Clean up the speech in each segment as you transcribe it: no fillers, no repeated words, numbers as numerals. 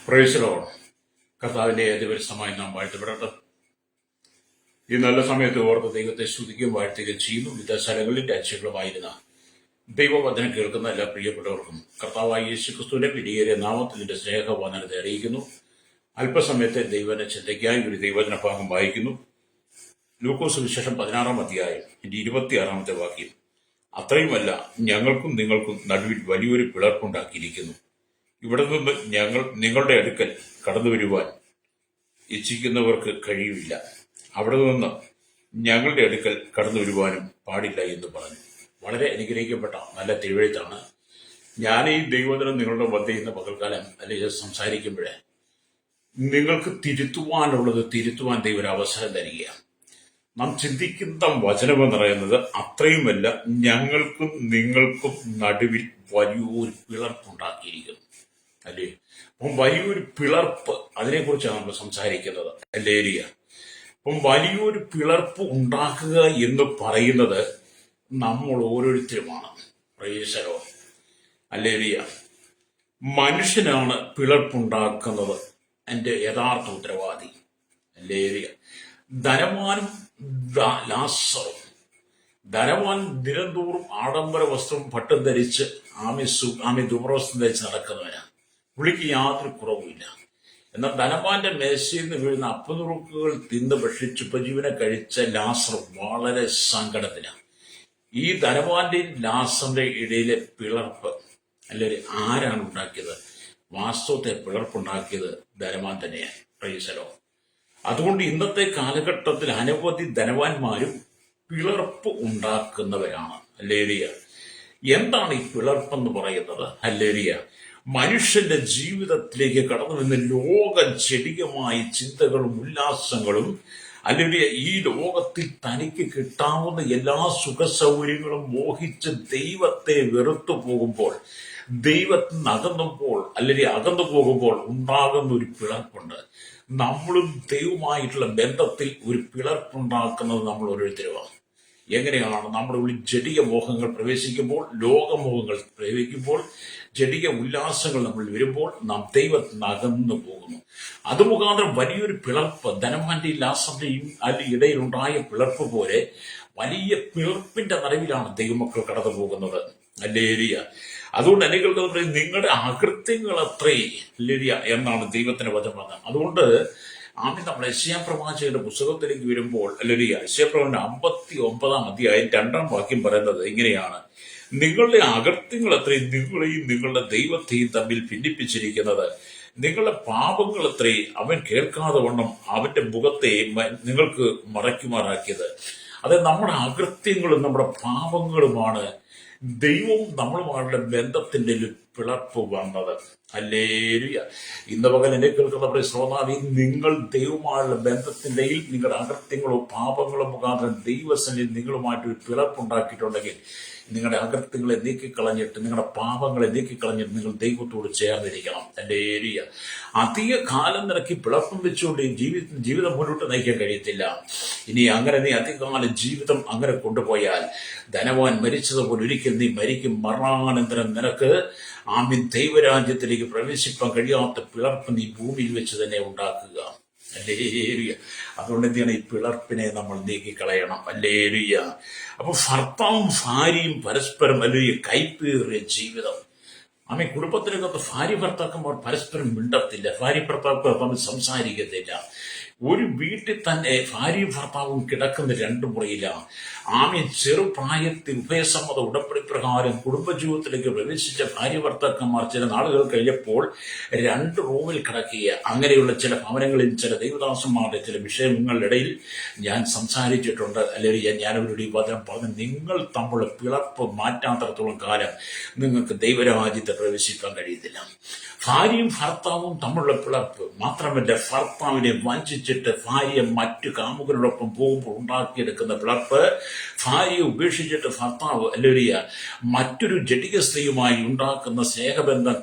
Praise Lord. കർത്താവിന്റെ അതിപരിശുദ്ധമായി നാം വാഴ്ത്തപ്പെടട്ടെ. ഈ നല്ല സമയത്ത് ഓർത്ത് ദൈവത്തെ സ്തുതിക്കുകയും വാഴ്ത്തുകയും ചെയ്യുന്നു. വിവിധ സ്ഥലങ്ങളിൽ രാജ്യങ്ങളുമായിരുന്ന ദൈവവചനം കേൾക്കുന്ന എല്ലാ പ്രിയപ്പെട്ടവർക്കും കർത്താവായ യേശുക്രിസ്തുവിന്റെ വിലയേറിയ നാമത്തിൽ നിന്റെ സ്നേഹവന്ദനത്തെ അറിയിക്കുന്നു. അല്പസമയത്തെ ദൈവനെ ചിന്തയ്ക്കായി ഒരു ദൈവവചന ഭാഗം വായിക്കുന്നു. ലൂക്കോസ് സുവിശേഷം 16-ാം അധ്യായം 26-ാമത്തെ വാക്യം. അത്രയുമല്ല, ഞങ്ങൾക്കും നിങ്ങൾക്കും നടുവിൽ വലിയൊരു പിളർപ്പുണ്ടാക്കിയിരിക്കുന്നു. ഇവിടെ നിന്ന് നിങ്ങളുടെ അടുക്കൽ കടന്നു വരുവാൻ ഇച്ഛിക്കുന്നവർക്ക് കഴിയില്ല. അവിടെ നിന്ന് ഞങ്ങളുടെ അടുക്കൽ കടന്നു വരുവാനും പാടില്ല എന്ന് പറഞ്ഞു. വളരെ അനുഗ്രഹിക്കപ്പെട്ട നല്ല തിരുവെഴുത്താണ്. ഞാൻ ഈ ദൈവവചനം നിങ്ങളുടെ മധ്യ ഇന്ന് പകൽക്കാലം അല്ലെങ്കിൽ സംസാരിക്കുമ്പോഴേ നിങ്ങൾക്ക് തിരുത്തുവാനുള്ളത് തിരുത്തുവാൻ ദൈവം ഒരു അവസരം തരികയാണ്. നാം ചിന്തിക്കുന്ന വചനമെന്ന് പറയുന്നത് അത്രയുമല്ല, ഞങ്ങൾക്കും നിങ്ങൾക്കും നടുവിൽ വലിയൊരു പിളർപ്പുണ്ടാക്കിയിരിക്കുന്നു. അല്ലേ? അപ്പം വലിയൊരു പിളർപ്പ്, അതിനെക്കുറിച്ചാണ് നമ്മൾ സംസാരിക്കുന്നത്. അല്ലേരിയ. അപ്പം വലിയൊരു പിളർപ്പ് ഉണ്ടാക്കുക എന്ന് പറയുന്നത് നമ്മൾ ഓരോരുത്തരുമാണ്. പ്രേക്ഷകരോ അല്ലേരിയ. മനുഷ്യനാണ് പിളർപ്പുണ്ടാക്കുന്നത് എൻ്റെ യഥാർത്ഥ ഉത്തരവാദി. അല്ലേരിയ. ധനവാനും ലാസറും. ധനവാൻ ദിനംതോറും ആഡംബര വസ്ത്രവും പട്ടും ധരിച്ച് ആമി ദുമറവസ്ത്രം ധരിച്ച് നടക്കുന്നവനാണ്. പുള്ളിക്ക് യാതൊരു കുറവുമില്ല. എന്നാൽ ധനവാന്റെ മേശയിൽ നിന്ന് വീഴുന്ന അപ്പനുറുക്കുകൾ തിന്ന് ഭക്ഷിച്ച് ഉപജീവനം കഴിച്ച ലാസർ വളരെ സങ്കടത്തിലാണ്. ഈ ധനവാന്റെയും ലാസറിന്റെ ഇടയിലെ പിളർപ്പ് അല്ലെങ്കിൽ ആരാണ് ഉണ്ടാക്കിയത്? വാസ്തവത്തെ പിളർപ്പുണ്ടാക്കിയത് ധനവാൻ തന്നെയാണ്. പ്രൈസലോ. അതുകൊണ്ട് ഇന്നത്തെ കാലഘട്ടത്തിൽ അനവധി ധനവാന്മാരും പിളർപ്പ് ഉണ്ടാക്കുന്നവരാണ്. ഹല്ലേലൂയ. എന്താണ് ഈ പിളർപ്പെന്ന് പറയുന്നത്? ഹല്ലേലൂയ. മനുഷ്യന്റെ ജീവിതത്തിലേക്ക് കടന്നു വന്ന ലോക ജടികമായ ചിന്തകളും ഉല്ലാസങ്ങളും, അല്ലെങ്കിൽ ഈ ലോകത്തിൽ തനിക്ക് കിട്ടാവുന്ന എല്ലാ സുഖസൗകര്യങ്ങളും മോഹിച്ച് ദൈവത്തെ വെറുത്തു പോകുമ്പോൾ, ദൈവത്തിൽ നിന്ന് അകന്നു പോകുമ്പോൾ ഉണ്ടാകുന്ന ഒരു പിളർപ്പുണ്ട്. നമ്മളും ദൈവമായിട്ടുള്ള ബന്ധത്തിൽ ഒരു പിളർപ്പുണ്ടാക്കുന്നത് നമ്മൾ ഓരോരുത്തരുമാണ്. എങ്ങനെയാണ്? നമ്മുടെ ഉള്ളിൽ ജടിക മോഹങ്ങൾ പ്രവേശിക്കുമ്പോൾ, ലോകമോഹങ്ങൾ പ്രവേശിക്കുമ്പോൾ, ജടിക ഉല്ലാസങ്ങൾ നമ്മൾ വരുമ്പോൾ നാം ദൈവത്തിൽ അകന്നു പോകുന്നു. അത് മുഖാന്തരം വലിയൊരു പിളർപ്പ്, ധനവാന്റെയും ലാസറിന്റെയും ഇടയിലുണ്ടായ പിളർപ്പ് പോലെ വലിയ പിളർപ്പിന്റെ നടുവിലാണ് ദൈവമക്കൾ കടന്നു പോകുന്നത്. ഹല്ലേലൂയ. അതുകൊണ്ട് അനേകൾക്ക് പറയും, നിങ്ങളുടെ അകൃത്യങ്ങൾ അത്രേ ഹല്ലേലൂയ എന്നാണ് ദൈവത്തിന്റെ വചനം പറഞ്ഞത്. അതുകൊണ്ട് നമ്മൾ യെശയ്യാ പ്രവാചകന്റെ പുസ്തകത്തിലേക്ക് വരുമ്പോൾ ഹല്ലേലൂയ, യെശയ്യാ പ്രവാചകന്റെ 59-ാം അധ്യായം 2-ാം വാക്യം പറയുന്നത് ഇങ്ങനെയാണ്: നിങ്ങളുടെ അകൃത്യങ്ങൾ അത്രയും നിങ്ങളെയും നിങ്ങളുടെ ദൈവത്തെയും തമ്മിൽ ഭിന്നിപ്പിച്ചിരിക്കുന്നത്. നിങ്ങളുടെ പാപങ്ങൾ അത്രയും അവൻ കേൾക്കാതെ വണ്ണം അവന്റെ മുഖത്തെ നിങ്ങൾക്ക് മറയ്ക്കുമാറാക്കിയത്. അത് നമ്മുടെ അകൃത്യങ്ങളും നമ്മുടെ പാപങ്ങളുമാണ് ദൈവം നമ്മളുമായുള്ള ബന്ധത്തിന്റെ പിളർപ്പ് വന്നത്. ഹല്ലേലൂയ. ഇന്ന് പകൽ എന്നെ കേൾക്കുന്ന ശ്രോതാവി, നിങ്ങൾ ദൈവമായുള്ള ബന്ധത്തിന്റെ നിങ്ങളുടെ അകൃത്യങ്ങളോ പാപങ്ങളോ മുഖാന്തരം ദൈവസന്നിധിയിൽ നിങ്ങളുമായിട്ട് ഒരു പിളർപ്പുണ്ടാക്കിയിട്ടുണ്ടെങ്കിൽ, നിങ്ങളുടെ അകൃത്യങ്ങളെ നീക്കിക്കളഞ്ഞിട്ട്, നിങ്ങളുടെ പാപങ്ങളെ നീക്കിക്കളഞ്ഞിട്ട് നിങ്ങൾ ദൈവത്തോട് ചേർന്നിരിക്കണം. ഹല്ലേലൂയ. അധിക കാലം നിനക്ക് പിളർപ്പം വെച്ചുകൊണ്ട് ജീവിതം മുന്നോട്ട് നയിക്കാൻ കഴിയത്തില്ല. ഇനി അങ്ങനെ നീ അധികകാലം ജീവിതം അങ്ങനെ കൊണ്ടുപോയാൽ ധനവാൻ മരിച്ചതുപോലെ ഒരിക്കൽ നീ മരിക്കും. മരണാനന്തരം നിനക്ക് ദൈവരാജ്യത്തിലേക്ക് പ്രവേശിപ്പാൻ കഴിയാത്ത പിളർപ്പ് നീ ഭൂമിയിൽ വെച്ച് തന്നെ ഉണ്ടാക്കുക. ഹല്ലേലൂയ. അതുകൊണ്ട് എന്താണ്? ഈ പിളർപ്പിനെ നമ്മൾ നീക്കിക്കളയണം. ഹല്ലേലൂയ. അപ്പൊ ഭർത്താവും ഭാര്യയും പരസ്പരം അല്ലെങ്കിൽ കൈപ്പേറിയ ജീവിതം. കുടുംബത്തിനകത്ത് ഭാര്യ ഭർത്താക്കന്മാർ പരസ്പരം മിണ്ടത്തില്ല, ഭാര്യ ഭർത്താക്കന്മാർ തമ്മിൽ സംസാരിക്കത്തില്ല. ഒരു വീട്ടിൽ തന്നെ ഭാര്യയും ഭർത്താവും കിടക്കുന്ന 2 മുറിയിലാണ്. ചെറുപ്രായത്തിൽ ഉഭയസമ്മത ഉടമ്പടി പ്രകാരം കുടുംബജീവിതത്തിലേക്ക് പ്രവേശിച്ച ഭാര്യ ഭർത്താക്കന്മാർ ചില നാളുകൾ കഴിഞ്ഞപ്പോൾ 2 റൂമിൽ കിടക്കുക. അങ്ങനെയുള്ള ചില ഭവനങ്ങളിൽ ചില ദൈവദാസന്മാരുടെ ചില വിഷയങ്ങളുടെ ഇടയിൽ ഞാൻ സംസാരിച്ചിട്ടുണ്ട്. അല്ലെങ്കിൽ ഞാനവരുടെ ഈ വചനം പറഞ്ഞു, നിങ്ങൾ തമ്മിലുള്ള പിളർപ്പ് മാറ്റാത്തടത്തോളം കാലം നിങ്ങൾക്ക് ദൈവരാജ്യത്തെ പ്രവേശിക്കാൻ കഴിയത്തില്ല. ഭാര്യയും ഭർത്താവും തമ്മിലുള്ള പിളർപ്പ് മാത്രമല്ല, ഭർത്താവിനെ വഞ്ചിച്ച് ഉപേക്ഷിച്ചിട്ട് ഭാര്യ മറ്റു കാമുകരോടൊപ്പം പോകുമ്പോൾ ഉണ്ടാക്കിയെടുക്കുന്ന പിളർപ്പ്, ഭാര്യയെ ഉപേക്ഷിച്ചിട്ട് ഭർത്താവ് അല്ലേലിയ മറ്റൊരു ജഡിക സ്ത്രീയുമായി ഉണ്ടാക്കുന്ന സ്നേഹബന്ധം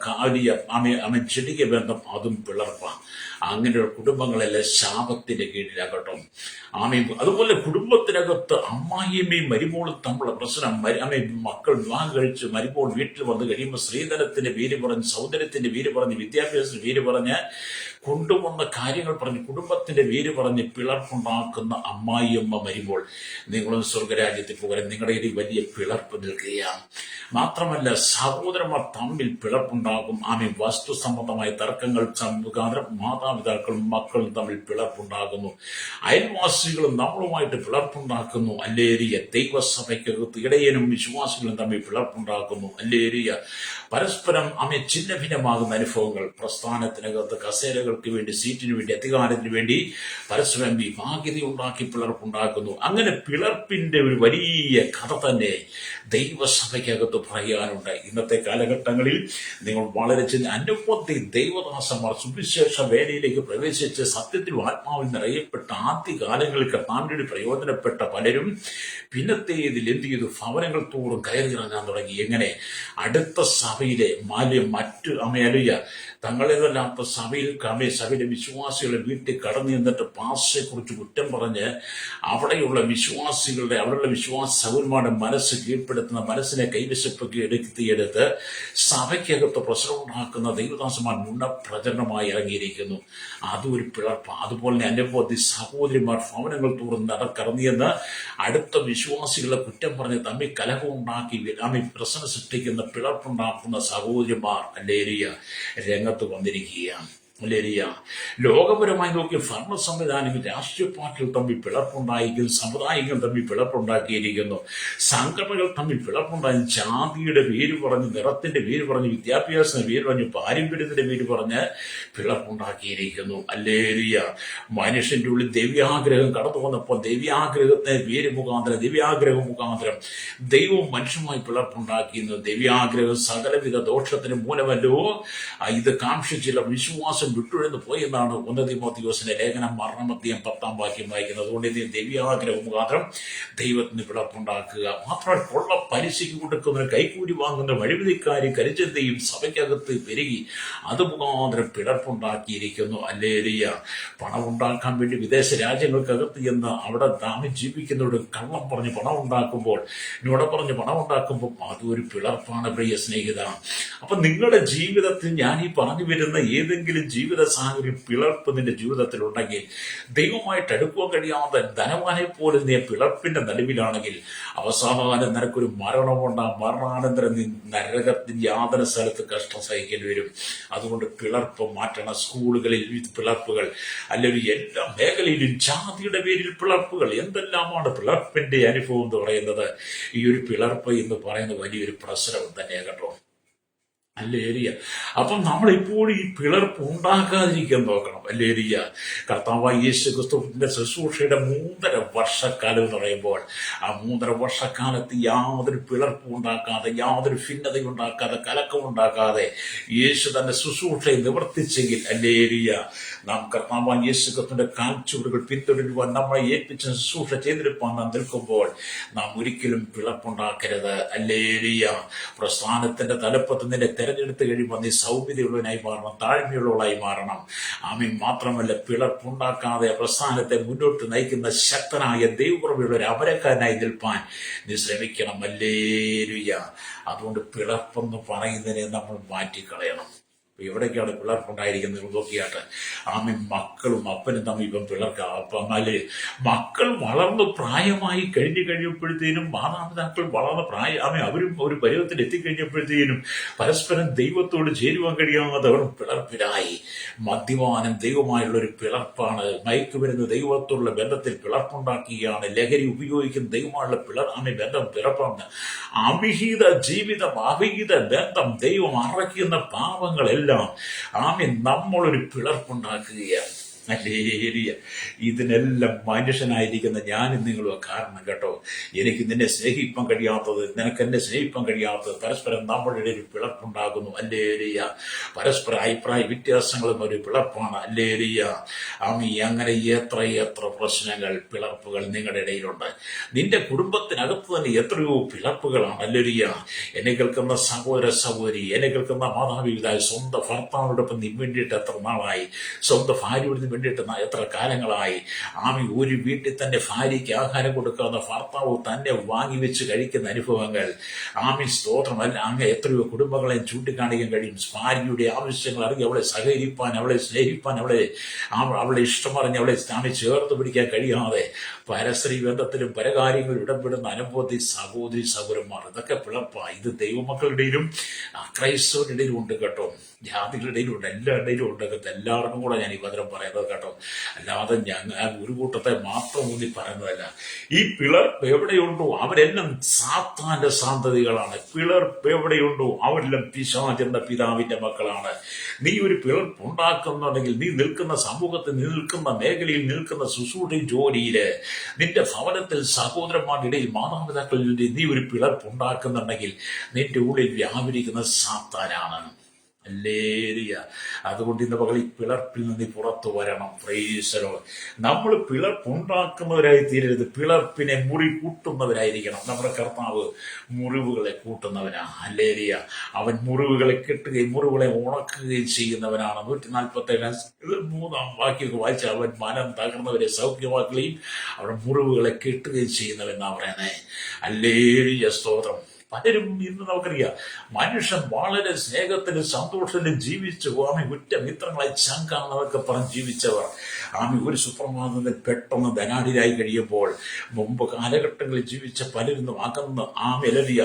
അവൻ ജഡിക ബന്ധം, അതും പിളർപ്പാണ്. അങ്ങനെയുള്ള കുടുംബങ്ങളെല്ലാം ശാപത്തിന്റെ കീഴിലാകട്ടോ. അതുപോലെ കുടുംബത്തിനകത്ത് അമ്മായിയമ്മയും മരുമോളും തമ്മിലുള്ള പ്രശ്നം, മക്കൾ വിവാഹം കഴിച്ച് മരുമോൾ വീട്ടിൽ വന്നു കഴിയുമ്പോൾ സ്ത്രീധനത്തിന്റെ പേര് പറഞ്ഞ്, സൗന്ദര്യത്തിന്റെ പേര് പറഞ്ഞ്, വിദ്യാഭ്യാസത്തിന്റെ പേര് പറഞ്ഞ്, കൊണ്ടുവന്ന കാര്യങ്ങൾ പറഞ്ഞ്, കുടുംബത്തിന്റെ പേര് പറഞ്ഞ് പിളർപ്പുണ്ടാക്കുന്ന അമ്മായിയമ്മ മരുമോൾ, നിങ്ങളും സ്വർഗരാജ്യത്തിൽ പോകാൻ നിങ്ങളുടെ ഒരു വലിയ പിളർപ്പ് നിൽക്കുകയാണ്. മാത്രമല്ല സഹോദരന്മാർ തമ്മിൽ പിളർപ്പുണ്ടാകും. വസ്തു സംബന്ധമായ തർക്കങ്ങൾ മുഖാന്തരം മാതാപിതാക്കളും മക്കളും തമ്മിൽ പിളർപ്പുണ്ടാകുന്നു. അയൽവാസികളും നമ്മളുമായിട്ട് പിളർപ്പുണ്ടാക്കുന്നു. അല്ലേരിയ ദൈവസഭയ്ക്കകത്ത് ഇടയനും വിശ്വാസികളും തമ്മിൽ പിളർപ്പുണ്ടാക്കുന്നു. അല്ലേരിയ പരസ്പരം ചിഹ്ന ഭിന്നമാകുന്ന അനുഭവങ്ങൾ, പ്രസ്ഥാനത്തിനകത്ത് കസേരകൾക്ക് വേണ്ടി, സീറ്റിന് വേണ്ടി, അധികാരത്തിന് വേണ്ടി പരസ്പരം വിഭാഗ്യത ഉണ്ടാക്കി പിളർപ്പുണ്ടാക്കുന്നു. അങ്ങനെ പിളർപ്പിന്റെ ഒരു വലിയ കഥ തന്നെ ദൈവസഭയ്ക്കകത്ത് പറയാനുണ്ട്. ഇന്നത്തെ കാലഘട്ടങ്ങളിൽ നിങ്ങൾ വളരെ അനവധി ദൈവദാസന്മാർ സുവിശേഷ വേലയിലേക്ക് പ്രവേശിച്ച് സത്യത്തിൽ ആത്മാവിൽ നിറയപ്പെട്ട ആദ്യകാലങ്ങളിൽ കർത്താവിന് വേണ്ടി പ്രയോജനപ്പെട്ട പലരും പിന്നത്തെ ഇതിൽ എന്ത് ചെയ്തു? ഭവനങ്ങൾ തോറും കയറിയിറങ്ങാൻ തുടങ്ങി. എങ്ങനെ? അടുത്ത സഭയിലെ മറ്റ് അമയലിയ തങ്ങളേതല്ലാത്ത സഭയിലെ വിശ്വാസികളെ വീട്ടിൽ കടന്നു നിന്നിട്ട് പാസ്റ്ററെ കുറിച്ച് കുറ്റം പറഞ്ഞ് അവിടെയുള്ള വിശ്വാസ സഹോദരന്മാരുടെ മനസ്സ് കീഴ്പ്പെടുത്തുന്ന, മനസ്സിനെ കൈവശപ്പൊക്കെ എടുത്ത് സഭയ്ക്കകത്ത് പ്രശ്നമുണ്ടാക്കുന്ന ദൈവദാസന്മാർ പ്രചരണമായി ഇറങ്ങിയിരിക്കുന്നു. അതും ഒരു പിളർപ്പ്. അതുപോലെ തന്നെ അനവധി സഹോദരിമാർ ഭവനങ്ങൾ തോറും കടന്നിയെന്ന് അടുത്ത വിശ്വാസികളെ കുറ്റം പറഞ്ഞ് തമ്മിൽ കലഹമുണ്ടാക്കി പ്രശ്നം സൃഷ്ടിക്കുന്ന, പിളർപ്പുണ്ടാക്കുന്ന സഹോദരിമാർ അല്ലേരിയ രംഗത്ത് വന്നിരിക്കുകയാണ്. ലോകപരമായി നോക്കി ഭരണ സംവിധാനങ്ങൾ, രാഷ്ട്രീയ പാർട്ടികൾ തമ്മിൽ പിളർപ്പുണ്ടായിരിക്കുന്നു, സമുദായങ്ങൾ തമ്മിൽ പിളർപ്പുണ്ടാക്കിയിരിക്കുന്നു, സംഘടനകൾ തമ്മിൽ പിളർപ്പുണ്ടായി, ജാതിയുടെ പേര് പറഞ്ഞ്, നിറത്തിന്റെ പേര് പറഞ്ഞ്, വിദ്യാഭ്യാസത്തിന്റെ പേര് പറഞ്ഞ്, പാരമ്പര്യത്തിന്റെ പേര് പറഞ്ഞ് പിളർപ്പുണ്ടാക്കിയിരിക്കുന്നു. അല്ലേലിയ മനുഷ്യന്റെ ഉള്ളിൽ ദൈവ്യാഗ്രഹം കടന്നു വന്നപ്പോൾ ദൈവ്യാഗ്രഹത്തിന്റെ പേര് മുഖാന്തരം, ദൈവ്യാഗ്രഹം മുഖാന്തരം ദൈവവും മനുഷ്യമായി പിളർപ്പുണ്ടാക്കിയിരുന്നു. ദൈവ്യാഗ്രഹം സകലവിധ ദോഷത്തിന് മൂലമല്ലോ. ഇത് കാംക്ഷിച്ചില്ല, വിശ്വാസം വിട്ടുഴന്ന് പോയെന്നാണ് 1 തീമോഥെയോസിന്റെ ലേഖനം 6-10 വായിക്കുന്നത്. അതുകൊണ്ട് ഇത് ദൈവ്യാഗ്രഹം മുഖാന്തരം ദൈവത്തിന് പിളർപ്പുണ്ടാക്കുക മാത്രമല്ല, കൊള്ള പലിശയ്ക്ക് കൊടുക്കുന്നവർ, കൈക്കൂലി വാങ്ങുന്ന വഴിവിധിക്കാരി കരിചന്തയും സഭയ്ക്കകത്ത് പെരുകി അത് മുഖാന്തരം പിളർപ്പുണ്ടാക്കിയിരിക്കുന്നു. അല്ലേലിയ പണം ഉണ്ടാക്കാൻ വേണ്ടി വിദേശ രാജ്യങ്ങൾക്കകത്ത് ചെന്ന് അവിടെ ജീവിക്കുന്നവരോട് കള്ളം പറഞ്ഞ് പണം ഉണ്ടാക്കുമ്പോൾ, അതൊരു പിളർപ്പാണ് പ്രിയ സ്നേഹിത. അപ്പൊ നിങ്ങളുടെ ജീവിതത്തിൽ ഞാൻ ഈ പറഞ്ഞു വരുന്ന ഏതെങ്കിലും ജീവിത സാഹചര്യം പിളർപ്പ് നിന്റെ ജീവിതത്തിൽ ഉണ്ടെങ്കിൽ, ദൈവമായിട്ട് അടുക്കുവാൻ കഴിയാതെ ധനവാനെ പോലെ നീ പിളർപ്പിന്റെ നടുവിലാണെങ്കിൽ അവസാനം നിനക്കൊരു മരണമുണ്ടാകും. മരണാനന്തരം നീ നരകത്തിന്റെ യാതന സ്ഥലത്ത് കഷ്ടം സഹിക്കേണ്ടി വരും. അതുകൊണ്ട് പിളർപ്പ് മാറ്റണം. സ്കൂളുകളിൽ പിളർപ്പുകൾ, അല്ലെങ്കിൽ എല്ലാ മേഖലയിലും ജാതിയുടെ പേരിൽ പിളർപ്പുകൾ, എന്തെല്ലാമാണ് പിളർപ്പിന്റെ അനുഭവം എന്ന് പറയുന്നത്. ഈ ഒരു പിളർപ്പ് എന്ന് പറയുന്നത് വലിയൊരു പ്രശ്നം തന്നെയാണ് കേട്ടോ. അല്ലേരിയ അപ്പം നമ്മളിപ്പോഴും ഈ പിളർപ്പ് ഉണ്ടാക്കാതിരിക്കാൻ നോക്കണം. അല്ലേരിയ കർത്താവായ യേശു ക്രിസ്തുവിന്റെ ശുശ്രൂഷയുടെ 3.5 വർഷക്കാലം എന്ന് പറയുമ്പോൾ, ആ 3.5 വർഷക്കാലത്ത് യാതൊരു പിളർപ്പും ഉണ്ടാക്കാതെ, യാതൊരു ഭിന്നതയും ഉണ്ടാക്കാതെ, കലക്കമുണ്ടാക്കാതെ യേശു തന്റെ ശുശ്രൂഷയെ നിവർത്തിച്ചെങ്കിൽ, അല്ലേരിയ നാം കർത്താവായ യേശു ക്രിസ്തുവിന്റെ കാൽച്ചുവടുകൾ പിന്തുടരുവാൻ നമ്മളെ ഏൽപ്പിച്ച ശുശ്രൂഷ ചെയ്തെടുപ്പാൻ നാം നിൽക്കുമ്പോൾ നാം ഒരിക്കലും പിളർപ്പുണ്ടാക്കരുത്. അല്ലേരിയ പ്രസ്ഥാനത്തിന്റെ തലപ്പത്ത് നിന്നെ തെരഞ്ഞെടുത്ത് കഴിയുമ്പോൾ നീ സൗമ്യതയുള്ളവനായി മാറണം, താഴ്മയുള്ളവളായി മാറണം. മാത്രമല്ല, പിളർപ്പുണ്ടാക്കാതെ പ്രസ്ഥാനത്തെ മുന്നോട്ട് നയിക്കുന്ന ശക്തനായ ദൈവകൃപയുള്ള ഒരു അമരക്കാരനായി നിൽപ്പാൻ നീ ശ്രമിക്കണം. ഹല്ലേലൂയ. അതുകൊണ്ട് പിളർപ്പെന്ന് പറയുന്നതിനെ നമ്മൾ മാറ്റിക്കളയണം. എവിടേക്കാണ് പിളർപ്പുണ്ടായിരിക്കുന്നത് നോക്കിയാട്ട്. മക്കളും അപ്പനും തമ്മിൽ ഇപ്പം പിളർക്കാം. മക്കൾ വളർന്ന് പ്രായമായി കഴിയുമ്പോഴത്തേനും, മാതാപിതാക്കൾ വളർന്ന അവരും ഒരു പരുവത്തിൽ എത്തിക്കഴിഞ്ഞപ്പോഴത്തേനും പരസ്പരം ദൈവത്തോട് ചേരുവാൻ കഴിയാതെ അവർ പിളർപ്പിലായി. മദ്യപാനം ദൈവമായുള്ളൊരു പിളർപ്പാണ്. മയക്കുമരുന്ന് ദൈവത്തോടുള്ള ബന്ധത്തിൽ പിളർപ്പുണ്ടാക്കുകയാണ്. ലഹരി ഉപയോഗിക്കുന്ന ദൈവമായുള്ള ബന്ധം പിളർപ്പാണ്. അവിഹിത ജീവിതം, അവിഹിത ബന്ധം, ദൈവം അറയ്ക്കുന്ന പാപങ്ങളെല്ലാം നമ്മളൊരു പിളർപ്പുണ്ടാക്കുകയാണ്. അല്ലേരിയ. ഇതിനെല്ലാം മനുഷ്യനായിരിക്കുന്ന ഞാനും നിങ്ങളും കാരണം കേട്ടോ. എനിക്ക് നിന്നെ സ്നേഹിപ്പാൻ കഴിയാത്തത്, നിനക്ക് എന്നെ സ്നേഹിപ്പാൻ കഴിയാത്തത്, പരസ്പരം നമ്മുടെ ഇടയിൽ ഒരു പിളർപ്പുണ്ടാകുന്നു. അല്ലേരിയ. പരസ്പര അഭിപ്രായ വ്യത്യാസങ്ങളും ഒരു പിളർപ്പാണ്. അല്ലേരിയ. അങ്ങനെ എത്ര എത്ര പ്രശ്നങ്ങൾ, പിളർപ്പുകൾ നിങ്ങളുടെ ഇടയിലുണ്ട്. നിന്റെ കുടുംബത്തിനകത്ത് തന്നെ എത്രയോ പിളർപ്പുകളാണ്. അല്ലേരിയ. എന്നെ കേൾക്കുന്ന സഹോദര സഹോദരി, എന്നെ കേൾക്കുന്ന മാതാപിതാവ്, സ്വന്തം ഭർത്താവിനോടൊപ്പം നീ വേണ്ടിയിട്ട് എത്ര നാളായി, സ്വന്തം ഭാര്യയോട് വേണ്ടിയിട്ട് എത്ര കാലങ്ങളായി. ഒരു വീട്ടിൽ തന്നെ ഭാര്യയ്ക്ക് ആഹാരം കൊടുക്കാവുന്ന ഭർത്താവ് തന്നെ വാങ്ങിവെച്ച് കഴിക്കുന്ന അനുഭവങ്ങൾ. സ്തോത്രമല്ല. അങ്ങ് എത്രയോ കുടുംബങ്ങളെ ചൂണ്ടിക്കാണിക്കാൻ കഴിയും. ഭാര്യയുടെ ആവശ്യങ്ങൾ അറിഞ്ഞ് അവളെ സഹകരിപ്പാൻ, അവളെ സ്നേഹിപ്പാൻ, അവളെ ഇഷ്ടമറിഞ്ഞ് അവളെ ചേർത്ത് പിടിക്കാൻ കഴിയാതെ പരസ്ത്രീ ബന്ധത്തിലും പരകാര്യങ്ങളും ഇടപെടുന്ന അനുഭവത്തിൽ സഹോദരി സഹോദരന്മാർ, ഇതൊക്കെ പിളർപ്പാണ്. ഇത് ദൈവമക്കളുടെയിലും ക്രൈസ്തവരുടെ ഇടയിലും ഉണ്ട് കേട്ടോ. ജാതികളുടെ ഇടയിലുണ്ട്, എല്ലാവരുടെയിലും ഉണ്ട്. എല്ലാവർക്കും കൂടെ ഞാൻ ഈ വചനം പറയുന്നത് കേട്ടോ. അല്ലാതെ ഒരു കൂട്ടത്തെ മാത്രം ഊന്നി പറയുന്നതല്ല. ഈ പിളർപ്പ് എവിടെയുണ്ടോ അവരെല്ലാം സാത്താന്റെ സാന്തതികളാണ്. പിളർപ്പ് എവിടെയുണ്ടോ അവരെല്ലാം പിശാചിന്റെ പിതാവിന്റെ മക്കളാണ്. നീ ഒരു പിളർപ്പ് ഉണ്ടാക്കുന്നുണ്ടെങ്കിൽ, നീ നിൽക്കുന്ന സമൂഹത്തിൽ, നീ നിൽക്കുന്ന മേഖലയിൽ, നിൽക്കുന്ന ശുശ്രൂഷ ജോലിയില്, നിന്റെ ഭവനത്തിൽ, സഹോദരന്മാരുടെ ഇടയിൽ, മാതാപിതാക്കളിൽ നീ ഒരു പിളർപ്പ് ഉണ്ടാക്കുന്നുണ്ടെങ്കിൽ നിന്റെ ഉള്ളിൽ വ്യാപരിക്കുന്ന സാത്താനാണ്. അല്ലേരിയ. അതുകൊണ്ട് ഇന്ന് പകൽ ഈ പിളർപ്പിൽ നിന്ന് പുറത്തു വരണം. പ്രൈസലോ. നമ്മൾ പിളർപ്പുണ്ടാക്കുന്നവരായി തീരരുത്, പിളർപ്പിനെ മുറി കൂട്ടുന്നവരായിരിക്കണം. നമ്മുടെ കർത്താവ് മുറിവുകളെ കൂട്ടുന്നവനാ. അല്ലേരിയ. അവൻ മുറിവുകളെ കെട്ടുകയും മുറിവുകളെ ഉണക്കുകയും ചെയ്യുന്നവനാണ്. 147 വാക്യമൊക്കെ വായിച്ച അവൻ മനം തകർന്നവരെ സൗഖ്യമാക്കുകയും അവിടെ മുറിവുകളെ കെട്ടുകയും ചെയ്യുന്നവെന്നാ പറയുന്നത്. അല്ലേരിയ. സ്തോത്രം. പലരും ഇന്ന് നമുക്കറിയാം, മനുഷ്യൻ വളരെ സ്നേഹത്തിലും സന്തോഷത്തിലും ജീവിച്ചു. ഉറ്റമിത്രങ്ങളെ ചങ്കാണെന്നൊക്കെ പറഞ്ഞ് ജീവിച്ചവർ ഒരു സുപ്രഭാതത്തിൽ പെട്ടെന്ന് ധനാഢ്യരായി കഴിയുമ്പോൾ മുമ്പ് കാലഘട്ടങ്ങളിൽ ജീവിച്ച പലരും അകന്ന് എലരിയ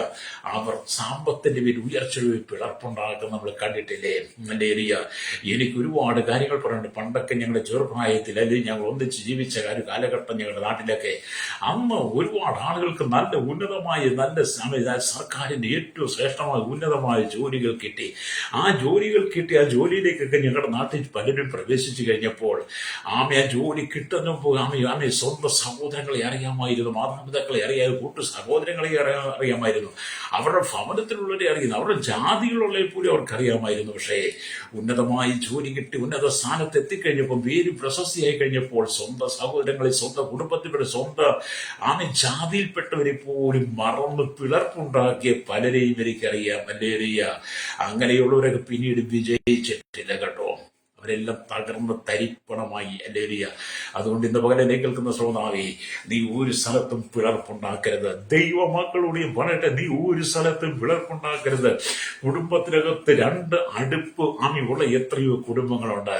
അവർ സാമ്പത്തിന്റെ പേര് ഉയർച്ചയിൽ പിളർപ്പുണ്ടാക്കുന്ന നമ്മൾ കണ്ടിട്ടില്ലേ. എലരിയ. എനിക്ക് ഒരുപാട് കാര്യങ്ങൾ പറയുന്നുണ്ട്. പണ്ടൊക്കെ ഞങ്ങളുടെ ചെറുപ്രായത്തിൽ, അല്ലെങ്കിൽ ഞങ്ങൾ ഒന്നിച്ച് ജീവിച്ച ഒരു കാലഘട്ടം ഞങ്ങളുടെ നാട്ടിലൊക്കെ, അന്ന് ഒരുപാട് ആളുകൾക്ക് നല്ല ഉന്നതമായ നല്ല സർക്കാരിന്റെ ഏറ്റവും ശ്രേഷ്ഠമായ ഉന്നതമായ ജോലികൾ കിട്ടി. ആ ജോലിയിലേക്കൊക്കെ ഞങ്ങളുടെ നാട്ടിൽ പലരും പ്രവേശിച്ചു കഴിഞ്ഞപ്പോൾ ആ ജോലി കിട്ടുമ്പോൾ സ്വന്തം സഹോദരങ്ങളെ അറിയാമായിരുന്നു, മാതാപിതാക്കളെ അറിയാമായിരുന്നു, കൂട്ടു സഹോദരങ്ങളെ അറിയാമായിരുന്നു, അവരുടെ ഭവനത്തിലുള്ളവരെ അറിയുന്നു, അവരുടെ ജാതികളുള്ളവരെ പോലും അവർക്കറിയാമായിരുന്നു. പക്ഷേ ഉന്നതമായി ജോലി കിട്ടി, ഉന്നത സ്ഥാനത്ത് എത്തിക്കഴിഞ്ഞപ്പോൾ, പേര് പ്രശസ്തിയായി കഴിഞ്ഞപ്പോൾ, സ്വന്തം സഹോദരങ്ങളെ, സ്വന്തം കുടുംബത്തിലുള്ള, സ്വന്തം ജാതിയിൽപ്പെട്ടവരെ പോലും മറന്ന് പിളർപ്പുണ്ടാക്കിയ പലരെയും എനിക്കറിയാം. അല്ലേരിയ. അങ്ങനെയുള്ളവരൊക്കെ പിന്നീട് വിജയിച്ചിട്ടില്ല കേട്ടോ. അവരെല്ലാം തകർന്ന് തരിപ്പണമായി. അല്ലേരിയ. അതുകൊണ്ട് ഇന്ന് പകലെ കേൾക്കുന്ന ശ്രോതാവേ, നീ ഒരു സ്ഥലത്തും പിളർപ്പുണ്ടാക്കരുത്. ദൈവമക്കളുടെയും പറയട്ടെ, നീ ഒരു സ്ഥലത്തും പിളർപ്പുണ്ടാക്കരുത്. കുടുംബത്തിനകത്ത് 2 അടുപ്പ് ഉള്ള എത്രയോ കുടുംബങ്ങളുണ്ട്.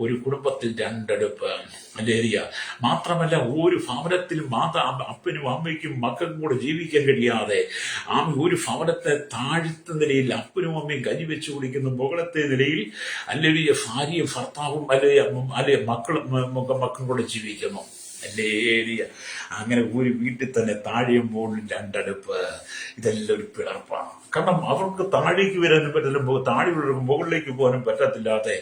ഒരു കുടുംബത്തിൽ 2 അടുപ്പ്. അല്ലേരിയ. മാത്രമല്ല, ഒരു ഭവനത്തിൽ അപ്പനും അമ്മയ്ക്കും മക്കൾക്കും കൂടെ ജീവിക്കാൻ കഴിയാതെ ഒരു ഭവനത്തെ താഴ്ത്ത നിലയിൽ അപ്പനും അമ്മയും കഞ്ഞിവെച്ച് കുടിക്കുന്ന മുകളത്തെ നിലയിൽ അല്ലേരിയ ഭാര്യയും ഭർത്താവും അല്ലെ മക്കളും കൂടെ ജീവിക്കുന്നു. അല്ലേരിയ. അങ്ങനെ ഒരു വീട്ടിൽ തന്നെ താഴെയുമ്പോൾ 2 അടുപ്പ്. ഇതെല്ലാം ഒരു പിളർപ്പാണ്. കാരണം അവർക്ക് താഴേക്ക് വരാനും പറ്റില്ല, താഴെയുള്ളവർക്ക് മുകളിലേക്ക് പോകാനും പറ്റത്തില്ലാതെ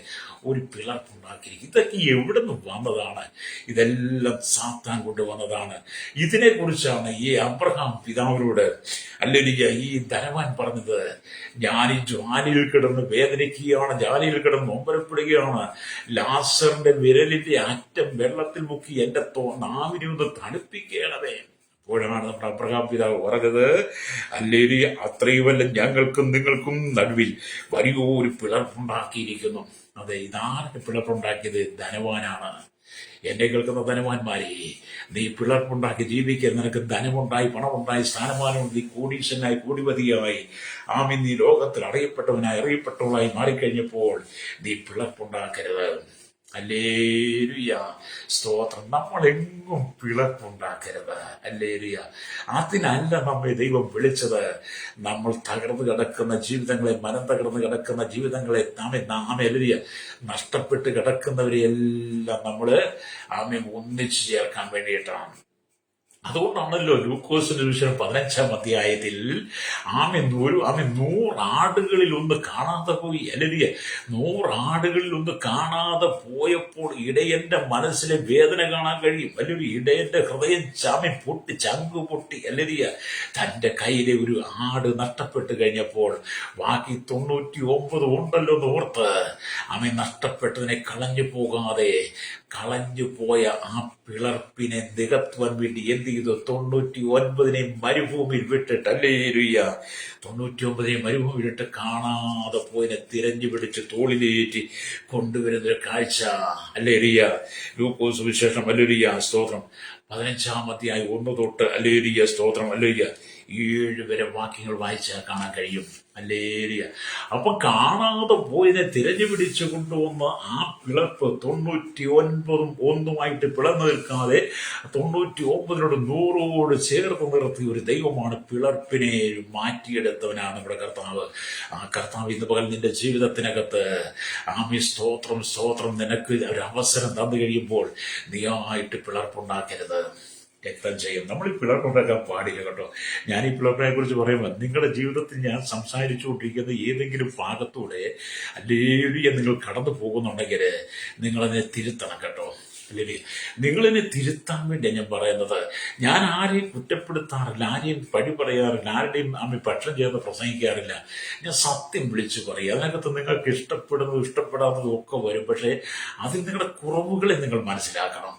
ഒരു പിളർപ്പുണ്ടാക്കിയിരിക്കും. ഇതൊക്കെ എവിടെ നിന്ന് വന്നതാണ്? ഇതെല്ലാം സാത്താൻ കൊണ്ടുവന്നതാണ്. ഇതിനെക്കുറിച്ചാണ് ഈ അബ്രഹാം പിതാവിനോട് അല്ലെങ്കിൽ ഈ ധനവാൻ പറഞ്ഞത്, ഞാൻ ഈ ജ്വാലയിൽ കിടന്ന് വേദനിക്കുകയാണ്, ജ്വാലയിൽ കിടന്ന് നൊമ്പരപ്പെടുകയാണ്, ലാസറിന്റെ വിരലിന്റെ അറ്റം വെള്ളത്തിൽ മുക്കി എന്റെ നാവിനെ ഒന്ന് തണുപ്പിക്കണമേ. അപ്പോഴാണ് നമ്മുടെ അബ്രഹാം പിതാവ് പറഞ്ഞത്, അല്ലെങ്കിൽ അത്രയുമല്ല, ഞങ്ങൾക്കും നിങ്ങൾക്കും നടുവിൽ വലിയൊരു പിളർപ്പുണ്ടാക്കിയിരിക്കുന്നു. അതെ, ഇതാരുടെ പിളർപ്പുണ്ടാക്കിയത്? ധനവാനാണ്. എന്നെ കേൾക്കുന്ന ധനവാന്മാരെ, നീ പിളർപ്പുണ്ടാക്കി ജീവിക്കാൻ, നിനക്ക് ധനമുണ്ടായി, പണമുണ്ടായി, സ്ഥാനമാനമുണ്ട്, നീ കോടീശ്വരനായി, കോടിപതിയായി, നീ ലോകത്തിൽ അറിയപ്പെട്ടവളായി മാറിക്കഴിഞ്ഞപ്പോൾ നീ പിളർപ്പുണ്ടാക്കരുത്. അല്ലേലുയ. സ്തോത്രം. നമ്മളെങ്ങും പിളർപ്പുണ്ടാക്കരുത്. അല്ലേലുയ. അതിനല്ല നമ്മെ ദൈവം വിളിച്ചത്. നമ്മൾ തകർന്നു കിടക്കുന്ന ജീവിതങ്ങളെ, മനം തകർന്നു കിടക്കുന്ന ജീവിതങ്ങളെ, നാമെല്ലിയ നഷ്ടപ്പെട്ട് കിടക്കുന്നവരെ എല്ലാം നമ്മള് ഒന്നിച്ചു ചേർക്കാൻ വേണ്ടിയിട്ടാണ്. അതുകൊണ്ടാണല്ലോ ലൂക്കോസിന്റെ സുവിശേഷം 15-ാം അധ്യായത്തിൽ ആമെ 100 ആടുകളിൽ ഒന്ന് കാണാതെ പോയി. അല്ലെങ്കിൽ 100 ആടുകളിൽ ഒന്ന് കാണാതെ പോയപ്പോൾ ഇടയന്റെ മനസ്സിലെ വേദന കാണാൻ കഴിയും. അല്ലെങ്കിൽ ഇടയന്റെ ഹൃദയം ചങ്ക് പൊട്ടി. അല്ലെങ്കിൽ തന്റെ കയ്യിലെ ഒരു ആട് നഷ്ടപ്പെട്ട് കഴിഞ്ഞപ്പോൾ ബാക്കി 99 ഉണ്ടല്ലോ എന്ന് ഓർത്ത് നഷ്ടപ്പെട്ടതിനെ കളഞ്ഞു പോയ ആ പിളർപ്പിനെ നികത്തുവാൻ വേണ്ടി എന്ത് ചെയ്തു? 99 മരുഭൂമിയിൽ വിട്ടിട്ട്, ഹല്ലേലൂയ, 99 മരുഭൂമിയിൽ വിട്ട് കാണാതെ പോയതിനെ തിരഞ്ഞു പിടിച്ച് തോളിലേറ്റി കൊണ്ടുവരുന്നൊരു കാഴ്ച. ഹല്ലേലൂയ. ലൂക്കോസ് സുവിശേഷം, ഹല്ലേലൂയ, സ്തോത്രം, 15-ാം അധ്യായം 1 തൊട്ട്, ഹല്ലേലൂയ, സ്തോത്രം, ഹല്ലേലൂയ, 7 വരെ വാക്യങ്ങൾ വായിച്ചാൽ കാണാൻ കഴിയും. ഹല്ലേലൂയ. അപ്പൊ കാണാതെ പോയതിനെ തിരഞ്ഞു പിടിച്ചു കൊണ്ടുവന്ന ആ പിളർപ്പ് 99 ഒന്നുമായിട്ട് പിളർന്നു നിൽക്കാതെ 99 100 ചേർത്ത് നിർത്തിയ ഒരു ദൈവമാണ്. പിളർപ്പിനെ മാറ്റിയെടുത്തവനാണ് നമ്മുടെ കർത്താവ്. ആ കർത്താവ് ഇന്ന് പകൽ നിന്റെ ജീവിതത്തിനകത്ത് സ്തോത്രം നിനക്ക് ഒരു അവസരം തന്നു കഴിയുമ്പോൾ നീയായിട്ട് പിളർപ്പുണ്ടാക്കരുത്. രക്തം ചെയ്യും. നമ്മൾ ഈ പിളർപ്പുണ്ടാക്കാൻ പാടില്ല കേട്ടോ. ഞാൻ ഈ പിളർപ്പിനെ കുറിച്ച് പറയുമ്പോൾ നിങ്ങളുടെ ജീവിതത്തിൽ ഞാൻ സംസാരിച്ചുകൊണ്ടിരിക്കുന്ന ഏതെങ്കിലും ഭാഗത്തൂടെ അല്ലെങ്കിൽ നിങ്ങൾ കടന്നു പോകുന്നുണ്ടെങ്കിൽ നിങ്ങളതിനെ തിരുത്തണം കേട്ടോ. അല്ലെങ്കിൽ നിങ്ങളെന്നെ തിരുത്താൻ വേണ്ടിയാണ് ഞാൻ പറയുന്നത്. ഞാൻ ആരെയും കുറ്റപ്പെടുത്താറില്ല, ആരെയും പഴി പറയാറില്ല, ആരുടെയും പക്ഷം ചേർന്ന് പ്രസംഗിക്കാറില്ല. ഞാൻ സത്യം വിളിച്ചു പറയും. അതിനകത്ത് നിങ്ങൾക്ക് ഇഷ്ടപ്പെടുന്നതും ഇഷ്ടപ്പെടാത്തതും ഒക്കെ വരും. പക്ഷേ അതിൽ നിങ്ങളുടെ കുറവുകളെ നിങ്ങൾ മനസ്സിലാക്കണം.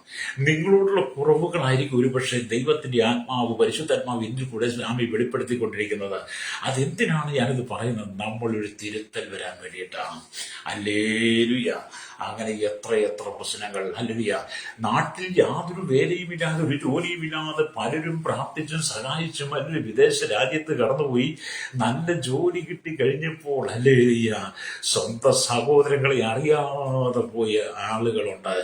നിങ്ങളോടുള്ള കുറവുകളായിരിക്കും ഒരുപക്ഷെ ദൈവത്തിന്റെ ആത്മാവ്, പരിശുദ്ധാത്മാവ് ഇന്നിൽ കൂടെ വെളിപ്പെടുത്തിക്കൊണ്ടിരിക്കുന്നത്. അതെന്തിനാണ് ഞാനിത് പറയുന്നത്? നമ്മളൊരു തിരുത്തൽ വരാൻ വേണ്ടിയിട്ടാണ്. ഹല്ലേലൂയ. അങ്ങനെ എത്ര പ്രശ്നങ്ങൾ, ഹല്ലേലൂയ. നാട്ടിൽ യാതൊരു വേലയുമില്ലാതെ, ഒരു ജോലിയുമില്ലാതെ പലരും പ്രാർത്ഥിച്ചും സഹായിച്ചും അല്ലെങ്കിൽ വിദേശ രാജ്യത്ത് കടന്നുപോയി നല്ല ജോലി കിട്ടി കഴിഞ്ഞപ്പോൾ, ഹല്ലേലൂയ, സ്വന്തം സഹോദരങ്ങളെ അറിയാതെ പോയ ആളുകളുണ്ട്.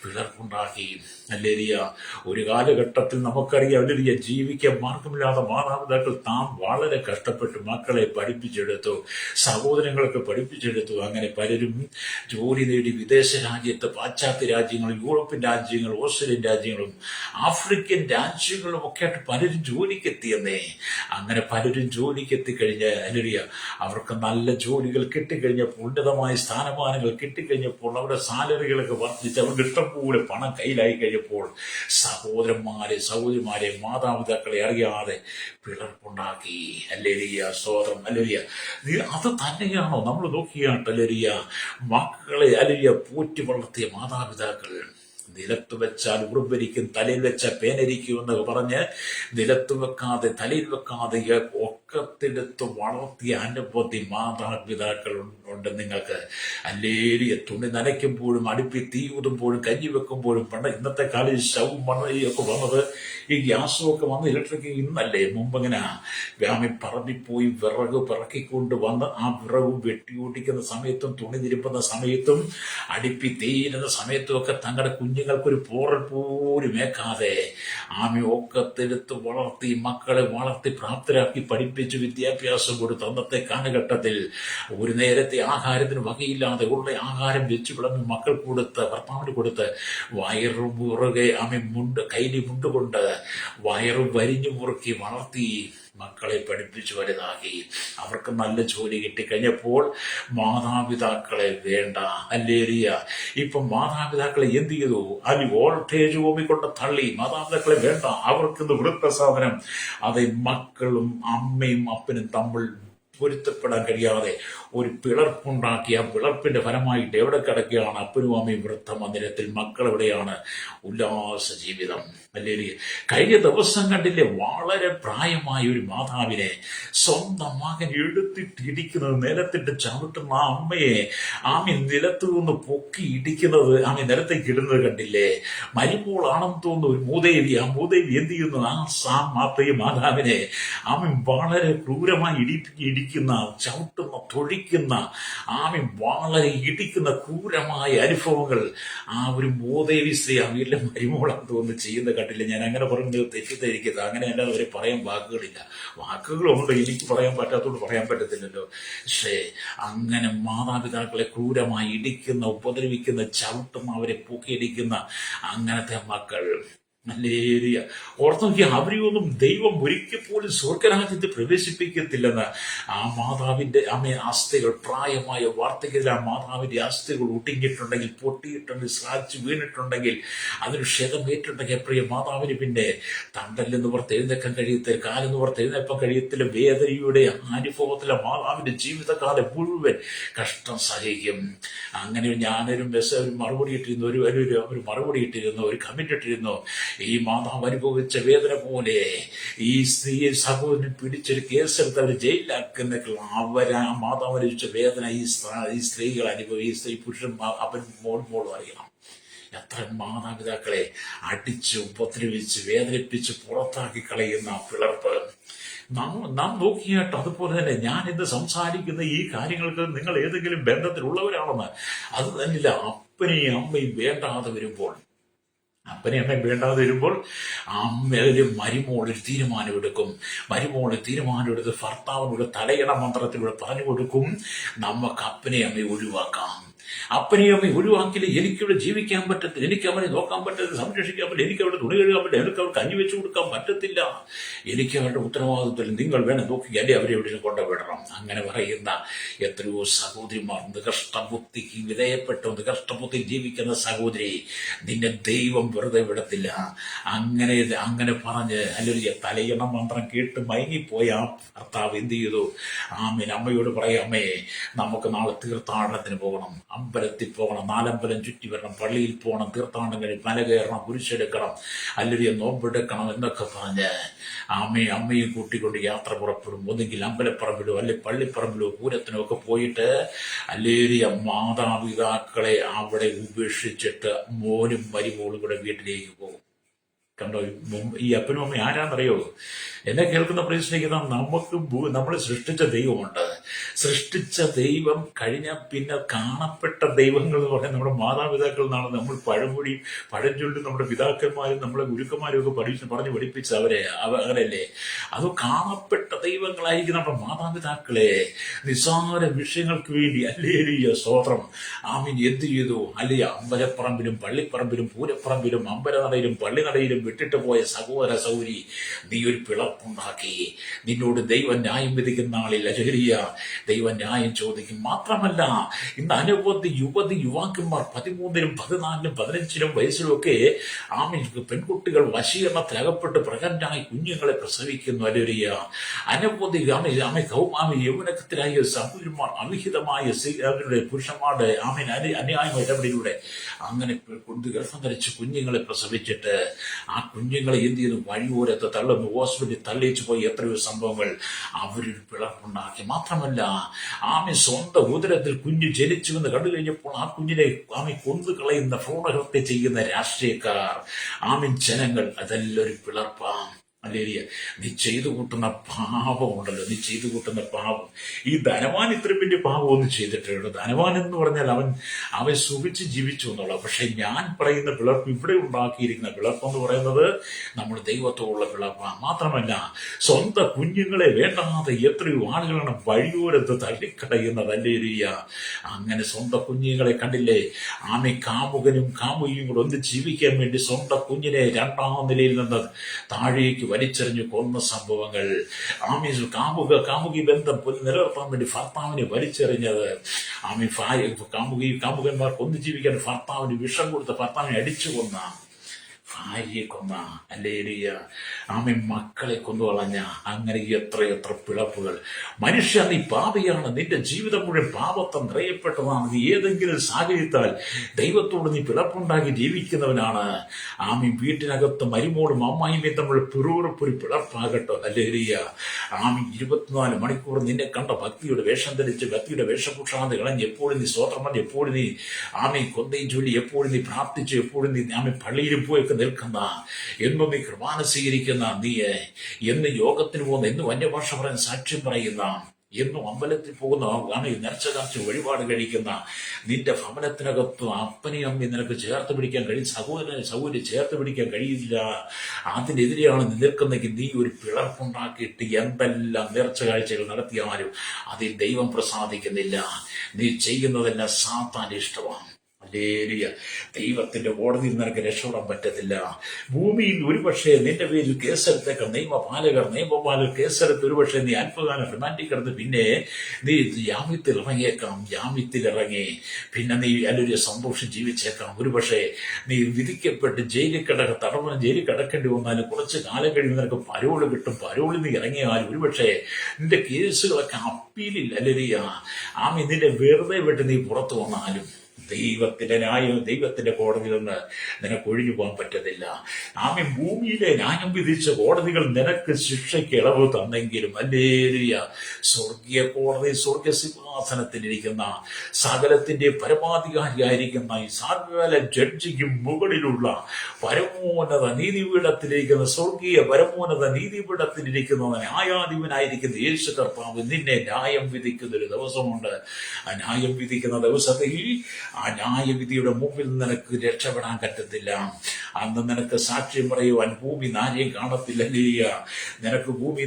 പിളർപ്പുണ്ടാക്കി. ഹല്ലേലൂയ. ഒരു കാലഘട്ടത്തിൽ നമുക്കറിയാം, ഹല്ലേലൂയ, ജീവിക്കാൻ മാർഗമില്ലാതെ മാതാപിതാക്കൾ താൻ വളരെ കഷ്ടപ്പെട്ട് മക്കളെ പഠിപ്പിച്ചെടുത്തു, സഹോദരങ്ങൾക്ക് പഠിപ്പിച്ചെടുത്തു. അങ്ങനെ പലരും ജോലി നേടി വിദേശ രാജ്യത്ത്, പാശ്ചാത്യ രാജ്യങ്ങൾ, യൂറോപ്യൻ രാജ്യങ്ങൾ, ഓസ്ട്രേലിയൻ രാജ്യങ്ങളും ആഫ്രിക്കൻ രാജ്യങ്ങളും ഒക്കെ ആയിട്ട് പലരും ജോലിക്കെത്തിയെന്നേ. അങ്ങനെ പലരും ജോലിക്കെത്തിക്കഴിഞ്ഞാൽ, ഹല്ലേലൂയ, അവർക്ക് നല്ല ജോലികൾ കിട്ടിക്കഴിഞ്ഞപ്പോൾ, ഉന്നതമായ സ്ഥാനമാനങ്ങൾ കിട്ടിക്കഴിഞ്ഞപ്പോൾ, അവരുടെ സാലറികളൊക്കെ വർദ്ധിച്ച് അവർക്ക് ഇഷ്ടംപോലെ പണം കയ്യിലായി കഴിഞ്ഞപ്പോൾ സഹോദരിമാരെ മാതാപിതാക്കളെ അറിയാതെ പിളർപ്പുണ്ടാക്കി. ഹല്ലേലൂയ, സ്തോത്രം, ഹല്ലേലൂയ. അത് തന്നെയാണോ നമ്മൾ നോക്കിയാട്ട്? ഹല്ലേലൂയ, മക്കളെ, ഹല്ലേലൂയ, പോറ്റി വളർത്തിയ മാതാപിതാക്കൾ നിലത്ത് വെച്ചാൽ ഉറുമ്പരിക്കും, തലയിൽ വെച്ച പേനരിക്കും എന്നൊക്കെ പറഞ്ഞ് നിലത്ത് വെക്കാതെ തലയിൽ വെക്കാതെ ഒക്കത്തെടുത്ത് വളർത്തിയ അനവധി മാതാപിതാക്കൾ ഉണ്ട് നിങ്ങൾക്ക്. ഹല്ലേലൂയ. തുണി നനയ്ക്കുമ്പോഴും അടുപ്പി തീ ഊതുമ്പോഴും കഞ്ഞി വെക്കുമ്പോഴും ഇന്നത്തെ കാലം സ്റ്റൗവും മണ്ണൊക്കെ വന്നത്, ഈ ഗ്യാസും ഒക്കെ വന്ന് ഇലക്ട്രിക് ഇന്നല്ലേ. മുമ്പങ്ങനെ പറമ്പിപ്പോയി വിറക് പിറക്കിക്കൊണ്ട് വന്ന് ആ വിറകും വെട്ടിയോട്ടിക്കുന്ന സമയത്തും തുണി തിരുപ്പുന്ന സമയത്തും അടുപ്പി തീരുന്ന സമയത്തും ഒക്കെ തങ്ങളുടെ കുഞ്ഞുങ്ങൾക്കൊരു പോറൽ പോലും ഏക്കാതെ ഒക്കത്തെടുത്ത് വളർത്തി മക്കളെ വളർത്തി പ്രാപ്തരാക്കി പഠിപ്പിച്ച് വിദ്യാഭ്യാസം കൊടുത്ത് അന്നത്തെ കാലഘട്ടത്തിൽ ഒരു നേരത്തെ ആഹാരത്തിന് വകയില്ലാതെ ഉള്ള ആഹാരം വെച്ച് വിളമ്പി മക്കൾ കൊടുത്ത്, ഭർത്താവിന് കൊടുത്ത്, വയറു മുറുകെ കൈലി മുണ്ടുകൊണ്ട് വയറു വരിഞ്ഞു മുറുക്കി വളർത്തി മക്കളെ പഠിപ്പിച്ചു വലുതാക്കി. അവർക്ക് നല്ല ജോലി കിട്ടിക്കഴിഞ്ഞപ്പോൾ മാതാപിതാക്കളെ വേണ്ട. ഹല്ലേലൂയ. ഇപ്പൊ മാതാപിതാക്കളെ എന്ത് ചെയ്തു? വോൾട്ടേജ് കൊണ്ട് തള്ളി. മാതാപിതാക്കളെ വേണ്ട, അവർക്കിന്ന് വൃദ്ധസാധനം. അത് മക്കളും അമ്മയും അപ്പനും തമ്മിൽ പൊരുത്തപ്പെടാൻ കഴിയാതെ ഒരു പിളർപ്പുണ്ടാക്കി. ആ പിളർപ്പിന്റെ ഫലമായിട്ട് എവിടെ കിടക്കുകയാണ്? അപ്പനും അമ്മയും വൃദ്ധമന്ദിരത്തിൽ, മക്കൾ എവിടെയാണ്? ഉല്ലാസ ജീവിതം. അല്ലെങ്കിൽ കഴിഞ്ഞ ദിവസം കണ്ടില്ലേ, വളരെ പ്രായമായ ഒരു മാതാവിനെ സ്വന്തം മകൻ എടുത്തിട്ട് ഇടിക്കുന്നത്, നിലത്തിട്ട് ചവിട്ടുന്ന ആ അമ്മയെ നിലത്ത് നിന്ന് പൊക്കി ഇടിക്കുന്നത്, നിലത്തേക്ക് ഇടുന്നത് കണ്ടില്ലേ? മരുമോളാണെന്ന് തോന്നുന്നു ഒരു മൂദേവി. ആ മൂദേവി എന്ത് ചെയ്യുന്നു? മാതാവിനെ വളരെ ക്രൂരമായി ഇടിക്കുന്ന, ചവിട്ടുന്ന, തൊഴിക്കുന്ന, വളരെ ഇടിക്കുന്ന ക്രൂരമായ അനുഭവങ്ങൾ ആ ഒരു മൂദേവി സ്ത്രീ വീട്ടിലെ മരുമോളാന്ന് തോന്നുന്നു ചെയ്യുന്ന കണ്ടില്ല. ഞാൻ അങ്ങനെ പറഞ്ഞു തെറ്റിദ്ധരിക്കുന്നത്, അങ്ങനെ അല്ലാതെ അവരെ പറയാൻ വാക്കുകളുണ്ട്. എനിക്ക് പറയാൻ പറ്റാത്തതുകൊണ്ട് പറയാൻ പറ്റത്തില്ലല്ലോ. പക്ഷേ അങ്ങനെ മാതാപിതാക്കളെ ക്രൂരമായി ഇടിക്കുന്ന, ഉപദ്രവിക്കുന്ന, ചവിട്ടുന്ന, അവരെ പൊക്കിയിടിക്കുന്ന അങ്ങനത്തെ മക്കൾ ഹല്ലേലൂയ. ഓർത്ത് നോക്കിയ അവരെയൊന്നും ദൈവം ഒരിക്കൽ പോലും സ്വർഗരാജ്യത്ത് പ്രവേശിപ്പിക്കത്തില്ലെന്ന്. ആ മാതാവിന്റെ അസ്ഥികൾ, പ്രായമായ വാർദ്ധക്യത്തിൽ ആ മാതാവിന്റെ അസ്ഥികൾ ഒട്ടിങ്ങിയിട്ടുണ്ടെങ്കിൽ, പൊട്ടിയിട്ടുണ്ടെങ്കിൽ, സ്ക്രാച്ച് വീണിട്ടുണ്ടെങ്കിൽ, അതിന് ക്ഷതമേറ്റുണ്ടെങ്കിൽ, പ്രിയ മാതാവിന് പിന്നെ തണ്ടല്ലെന്ന് പുറത്ത് എഴുന്നേക്കാൻ കഴിയത്തില്ല, കാലെന്ന് പുറത്ത് എഴുന്നേൽക്കാൻ കഴിയത്തില്ല. വേദനയുടെ അനുഭവത്തിലെ മാതാവിന്റെ ജീവിതകാലം മുഴുവൻ കഷ്ടം സഹിക്കും. അങ്ങനെ ഞാനൊരു മറുപടി ഇട്ടിരുന്നു, ഒരു മറുപടി ഇട്ടിരുന്നു, ഒരു കമന്റ് ഇട്ടിരുന്നു. ഈ മാതാവ് അനുഭവിച്ച വേദന പോലെ ഈ സ്ത്രീയെ സഹോദരൻ പിടിച്ചൊരു കേസെടുത്ത് അവർ ജയിലിലാക്കുന്ന ആ മാതാവ് അനുഭവിച്ച വേദന ഈ സ്ത്രീകൾ ഈ സ്ത്രീ പുരുഷൻ അവൻ മോളും അറിയണം. എത്ര മാതാപിതാക്കളെ അടിച്ച് ഉപദ്രവിച്ച് വേദനിപ്പിച്ച് പുറത്താക്കി കളയുന്ന പിളർപ്പ് നാം നോക്കിയിട്ട്. അതുപോലെ തന്നെ ഞാൻ ഇന്ന് സംസാരിക്കുന്ന ഈ കാര്യങ്ങൾക്ക് നിങ്ങൾ ഏതെങ്കിലും ബന്ധത്തിലുള്ളവരാണെന്ന് അത് തന്നെയില്ല. അപ്പനെയും അമ്മയും വേണ്ടാതെ വരുമ്പോൾ അമ്മയൊരു മരുമോളൊരു തീരുമാനമെടുക്കും. മരുമോള് തീരുമാനമെടുത്ത് ഭർത്താവിനോട് തലയിണ മന്ത്രത്തിലൂടെ പറഞ്ഞു കൊടുക്കും, നമുക്ക് അപ്പനെയും അമ്മയെ ഒഴിവാക്കാം. അപ്പനെയും അമ്മയെ ഒഴിവാക്കില്ല എനിക്കിവിടെ ജീവിക്കാൻ പറ്റത്തില്ല, എനിക്ക് അവനെ നോക്കാൻ പറ്റത്തില്ല, സംരക്ഷിക്കാൻ പറ്റില്ല, എനിക്ക് അവിടെ തുണി കഴുകാൻ പറ്റില്ല, എനിക്ക് അവർക്ക് കഞ്ഞി വെച്ചു കൊടുക്കാൻ പറ്റത്തില്ല, എനിക്ക് അവരുടെ ഉത്തരവാദിത്വത്തിൽ നിങ്ങൾ വേണം നോക്കി അല്ലെ അവരെ എവിടെ കൊണ്ടുവിടണം. അങ്ങനെ പറയുന്ന എത്രയോ സഹോദരിമാർ, നികഷ്ടബുദ്ധിക്ക് വിധേയപ്പെട്ടോ നികഷ്ടബുദ്ധി ജീവിക്കുന്ന സഹോദരി, നിന്നെ ദൈവം വെറുതെ വിടത്തില്ല. അങ്ങനെ പറഞ്ഞ് അല്ലെങ്കിൽ തലയിണ മന്ത്രം കേട്ട് മയങ്ങിപ്പോയ ആ ഭർത്താവ് എന്ത് ചെയ്തു? അമ്മയോട് പറയാം, അമ്മേ നമുക്ക് നാളെ തീർത്ഥാടനത്തിന് പോകണം, അമ്പലത്തിൽ പോകണം, 4 അമ്പലം ചുറ്റി വരണം, പള്ളിയിൽ പോകണം, തീർത്ഥാടനം കഴിഞ്ഞ് മല കയറണം, കുരിശെടുക്കണം, അല്ലെങ്കിൽ നോമ്പെടുക്കണം എന്നൊക്കെ പറഞ്ഞ് അമ്മയും കൂട്ടിക്കൊണ്ട് യാത്ര പുറപ്പെടും. ഒന്നുകിൽ അമ്പലപ്പറമ്പിലോ അല്ലെ പള്ളിപ്പറമ്പിലോ പൂരത്തിനോ ഒക്കെ പോയിട്ട് അല്ലേരിയ മാതാപിതാക്കളെ അവിടെ ഉപേക്ഷിച്ചിട്ട് മോനും മരുമോളും കൂടെ വീട്ടിലേക്ക് പോകും. കണ്ടോ, ഈ അപ്പനും അമ്മ ആരാന്നറിയോ? എന്നെ കേൾക്കുന്ന പ്രശ്നിക്കുന്ന നമുക്ക് നമ്മളെ സൃഷ്ടിച്ച ദൈവമുണ്ട്. സൃഷ്ടിച്ച ദൈവം കഴിഞ്ഞാൽ പിന്നെ കാണപ്പെട്ട ദൈവങ്ങൾ എന്ന് പറയുന്നത് നമ്മുടെ മാതാപിതാക്കൾ എന്നാണ്. നമ്മൾ പഴഞ്ചൊല്ലും നമ്മുടെ പിതാക്കന്മാരും നമ്മളെ ഗുരുക്കന്മാരും ഒക്കെ പറഞ്ഞു പഠിപ്പിച്ച അവരല്ലേ. അത് കാണപ്പെട്ട ദൈവങ്ങളായിരിക്കും നമ്മുടെ മാതാപിതാക്കളെ. നിസ്സാര വിഷയങ്ങൾക്ക് വേണ്ടി അല്ലേലിയ സ്തോത്രം എന്ത് ചെയ്തു? അല്ലേ അമ്പലപ്പറമ്പിലും പള്ളിപ്പറമ്പിലും പൂരപ്പറമ്പിലും അമ്പലനടയിലും പള്ളിനടയിലും വിട്ടിട്ട് പോയ സഹോദര സൗരി, നീ ഒരു പിളർപ്പുണ്ടാക്കി. നിന്നോട് ദൈവം ന്യായം വിധിക്കുന്ന ആളില്ല. ചെറിയ ദൈവം ന്യായം ചോദിക്കും. മാത്രമല്ല, ഇന്ന് അനവധി യുവാക്കന്മാർ 13-ലും 14-ലും 15-ലും വയസ്സിലുമൊക്കെ പെൺകുട്ടികൾ വശീകരണത്തിൽ അകപ്പെട്ട് പ്രകടനായി കുഞ്ഞുങ്ങളെ പ്രസവിക്കുന്നു. അല്ലേരിയ അനവധി യൗവനത്തിലായ സഹോദരന്മാർ അവിഹിതമായ അവരുടെ പുരുഷന്മാരുടെ അന്യായമായ ഇടപെടലിലൂടെ അങ്ങനെ ഗർഭം ധരിച്ച് കുഞ്ഞുങ്ങളെ പ്രസവിച്ചിട്ട് ആ കുഞ്ഞുങ്ങളെ എന്ത് ചെയ്യുന്നു? വഴിയോരത്ത് തള്ളുന്നു, ഹോസ്പിറ്റലിൽ തള്ളിച്ചു പോയി എത്രയോ സംഭവങ്ങൾ അവരൊരു പിളർപ്പുണ്ടാക്കി. മാത്രമല്ല, സ്വന്തം ഉദരത്തിൽ കുഞ്ഞ് ജനിച്ചുവെന്ന് കണ്ടു കഴിഞ്ഞപ്പോൾ ആ കുഞ്ഞിനെ കൊന്നു കളയുന്ന ഭ്രൂണഹത്യ ചെയ്യുന്ന രാഷ്ട്രീയക്കാർ, ജനങ്ങൾ, അതെല്ലാം ഒരു പിളർപ്പാണ്. അല്ലേരിയ നീ ചെയ്തു കൂട്ടുന്ന പാപമുണ്ടല്ലോ, നീ ചെയ്തു കൂട്ടുന്ന പാപം. ഈ ധനവാൻ ഇത്രയും വലിയ പാപമൊന്നും ചെയ്തിട്ടുള്ളൂ. ധനവാൻ എന്ന് പറഞ്ഞാൽ അവൻ സുഖിച്ച് ജീവിച്ചു എന്നുള്ള. പക്ഷെ ഞാൻ പറയുന്ന പിളർപ്പ്, ഇവിടെ ഉണ്ടാക്കിയിരിക്കുന്ന പിളർപ്പെന്ന് പറയുന്നത് നമ്മൾ ദൈവത്തോടുള്ള പിളർപ്പാണ്. മാത്രമല്ല, സ്വന്തം കുഞ്ഞുങ്ങളെ വേണ്ടാതെ എത്രയോ ആളുകളാണ് വഴിയോരത്ത് തള്ളിക്കളയുന്നത്. അല്ലേരിയ അങ്ങനെ സ്വന്തം കുഞ്ഞുങ്ങളെ കണ്ടില്ലേ? കാമുകനും കാമുകിയും കൂടെ ഒന്ന് ജീവിക്കാൻ വേണ്ടി സ്വന്തം കുഞ്ഞിനെ 2ാം നിലയിൽ നിന്ന് താഴേക്ക് വലിച്ചെറിഞ്ഞു കൊന്ന സംഭവങ്ങൾ. കാമുകി ബന്ധം നിലനിർത്താൻ വേണ്ടി ഭർത്താവിനെ വലിച്ചെറിഞ്ഞത്. കാമുകന്മാർക്ക് ഒന്നു ജീവിക്കാൻ ഭർത്താവിന് വിഷം കൊടുത്ത് ഭർത്താവിനെ അടിച്ചു കൊന്ന, ഭാര്യയെ കൊന്ന, അല്ലേലിയ മക്കളെ കൊന്നുകളഞ്ഞ, അങ്ങനെ എത്ര പിളപ്പുകൾ. മനുഷ്യ, നീ പാപിയാണ്, നിന്റെ ജീവിതം മുഴുവൻ പാപത്തെ നിറയപ്പെട്ടതാണ്. നീ ഏതെങ്കിലും സാഹചര്യത്താൽ ദൈവത്തോട് നീ പിളപ്പുണ്ടാക്കി ജീവിക്കുന്നവനാണ്. വീട്ടിനകത്ത് മരുമോളും അമ്മായിയും തമ്മിൽ പിറുപിറുപ്പൊരു പിളർപ്പാകട്ടോ. അല്ലേലിയ 24 മണിക്കൂർ നിന്നെ കണ്ട ഭക്തിയുടെ വേഷം ധരിച്ച് ഭക്തിയുടെ വേഷഭൂഷാന്തി കളഞ്ഞ് എപ്പോഴും നീ സ്തോത്രം പറഞ്ഞ്, എപ്പോഴും നീ കൊന്തയും ചൊല്ലി, എപ്പോഴും നീ പ്രാർത്ഥിച്ചു, എപ്പോഴും നീ പള്ളിയിൽ പോയൊക്കെ നിൽക്കുന്ന, എന്നും നീ കൃപാന സ്വീകരിക്കുന്ന, നീ എന്ന് യോഗത്തിന് പോകുന്ന, എന്നും അന്യഭാഷ പറയാൻ സാക്ഷ്യം പറയുന്ന, എന്നും അമ്പലത്തിൽ പോകുന്ന, നേർച്ച കാണിച്ച് വഴിപാട് കഴിക്കുന്ന, നിന്റെ ഭവനത്തിനകത്തും അപ്പനെയും അമ്മയും നിനക്ക് ചേർത്ത് പിടിക്കാൻ കഴിയും, സഹോദരി ചേർത്ത് പിടിക്കാൻ കഴിയില്ല. അതിനെതിരെയാണ് നീ നിൽക്കുന്നെങ്കിൽ നീ ഒരു പിളർപ്പുണ്ടാക്കിയിട്ട് എന്തെല്ലാം നേർച്ച കാഴ്ചകൾ നടത്തിയാലും അതിൽ ദൈവം പ്രസാദിക്കുന്നില്ല. നീ ചെയ്യുന്നതെല്ലാം സാത്താന്റെ ഇഷ്ടമാണ്. ഹല്ലേലൂയ. ദൈവത്തിന്റെ കോടതിയിൽ നിനക്ക് രക്ഷപ്പെടാൻ പറ്റത്തില്ല. ഭൂമിയിൽ ഒരുപക്ഷെ നിന്റെ പേരിൽ കേസെടുത്തേക്കാം നിയമപാലകർ കേസെടുത്ത് ഒരുപക്ഷെ നീ അല്പകാലം റിമാൻഡിൽ കിടന്ന് പിന്നെ നീ ജാമ്യത്തിൽ ഇറങ്ങി പിന്നെ നീ അല്ലൊരു സന്തോഷം ജീവിച്ചേക്കാം. ഒരുപക്ഷെ നീ വിധിക്കപ്പെട്ട് ജയിലിൽ കിടക്കേണ്ടി വന്നാലും കുറച്ച് കാലം കഴിയുമ്പോൾ നിനക്ക് പരോള് കിട്ടും. പരോളിൽ നീ ഇറങ്ങിയാലും ഒരുപക്ഷെ നിന്റെ കേസുകളൊക്കെ അപ്പീലിൽ അല്ലരിയ നിന്നെ വെറുതെ വിട്ട് നീ പുറത്തു വന്നാലും ദൈവത്തിന്റെ ന്യായം, ദൈവത്തിന്റെ കോടതിയിൽ നിന്ന് നിനക്ക് ഒഴിഞ്ഞു പോകാൻ പറ്റത്തില്ല. ഭൂമിയിലെ ന്യായം വിധിച്ച കോടതികൾ നിനക്ക് ശിക്ഷയ്ക്ക് ഇളവ് തന്നെങ്കിലും ഹല്ലേലൂയ, സ്വർഗീയ കോടതി, സ്വർഗ സിംഹാസനത്തിലിരിക്കുന്ന സകലത്തിന്റെ പരമാധികാരിയായിരിക്കുന്ന ഈ സകല ജഡ്ജിക്കും മുകളിലുള്ള പരമോന്നത നീതിപീഠത്തിലിരിക്കുന്ന സ്വർഗീയ പരമോന്നത നീതിപീഠത്തിലിരിക്കുന്ന ന്യായാധിപനായിരിക്കുന്ന യേശു കർത്താവ് നിന്നെ ന്യായം വിധിക്കുന്ന ഒരു ദിവസമുണ്ട്. ആ ന്യായം വിധിക്കുന്ന ദിവസത്തിൽ ആ ന്യായവിധിയുടെ മുമ്പിൽ നിനക്ക് രക്ഷപ്പെടാൻ പറ്റത്തില്ല. അന്ന് നിനക്ക് സാക്ഷ്യം പറയുവാൻ ഭൂമി ആരെയും കാണത്തില്ല. നിനക്ക് ഭൂമി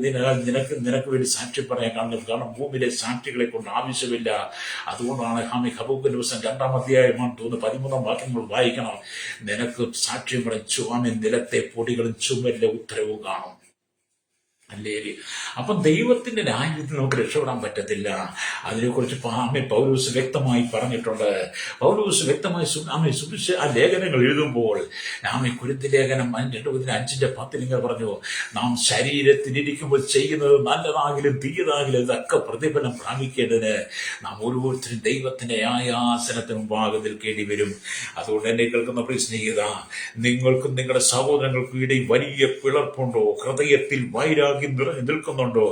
നിനക്ക് വേണ്ടി സാക്ഷ്യം പറയാൻ കാണുന്നത്. കാരണം ഭൂമിയിലെ സാക്ഷികളെ കൊണ്ട് ആവശ്യമില്ല. അതുകൊണ്ടാണ് ഹബൂബിന്റെ ദിവസം 2-ാം അധ്യായമാണ് തോന്നുന്നു 13-ാം വാക്യങ്ങൾ വായിക്കണം. നിനക്ക് സാക്ഷ്യം പറയും നിലത്തെ പൊടികളും ചുമലിലെ ഉത്തരവും കാണും. അല്ലേല്. അപ്പം ദൈവത്തിന്റെ ന്യായത്തിൽ നമുക്ക് രക്ഷപ്പെടാൻ പറ്റത്തില്ല. അതിനെക്കുറിച്ച് പൗലോസ് വ്യക്തമായി പറഞ്ഞിട്ടുണ്ട്. പൗലോസ് വ്യക്തമായി ആ ലേഖനങ്ങൾ എഴുതുമ്പോൾ കൊരിന്ത്യർ ലേഖനം 2:5-10 ഇങ്ങനെ പറഞ്ഞു, നാം ശരീരത്തിലിരിക്കുമ്പോൾ ചെയ്യുന്നത് നല്ലതാകിലും തീയതാകിലും ഇതൊക്കെ പ്രതിഫലം പ്രാപിക്കേണ്ടതിന് നാം ഓരോരുത്തരും ദൈവത്തിന്റെ ന്യായാസനത്തിന് മുമ്പാകെ നിൽക്കേണ്ടി വരും. അതുകൊണ്ട് എന്നെ കേൾക്കുന്ന പ്രിയ സ്നേഹിത, നിങ്ങൾക്കും നിങ്ങളുടെ സഹോദരങ്ങൾക്കും ഇടയിൽ വലിയ പിളർപ്പുണ്ടോ, ഹൃദയത്തിൽ വൈരാഗ്യം നിൽക്കുന്നുണ്ടോ,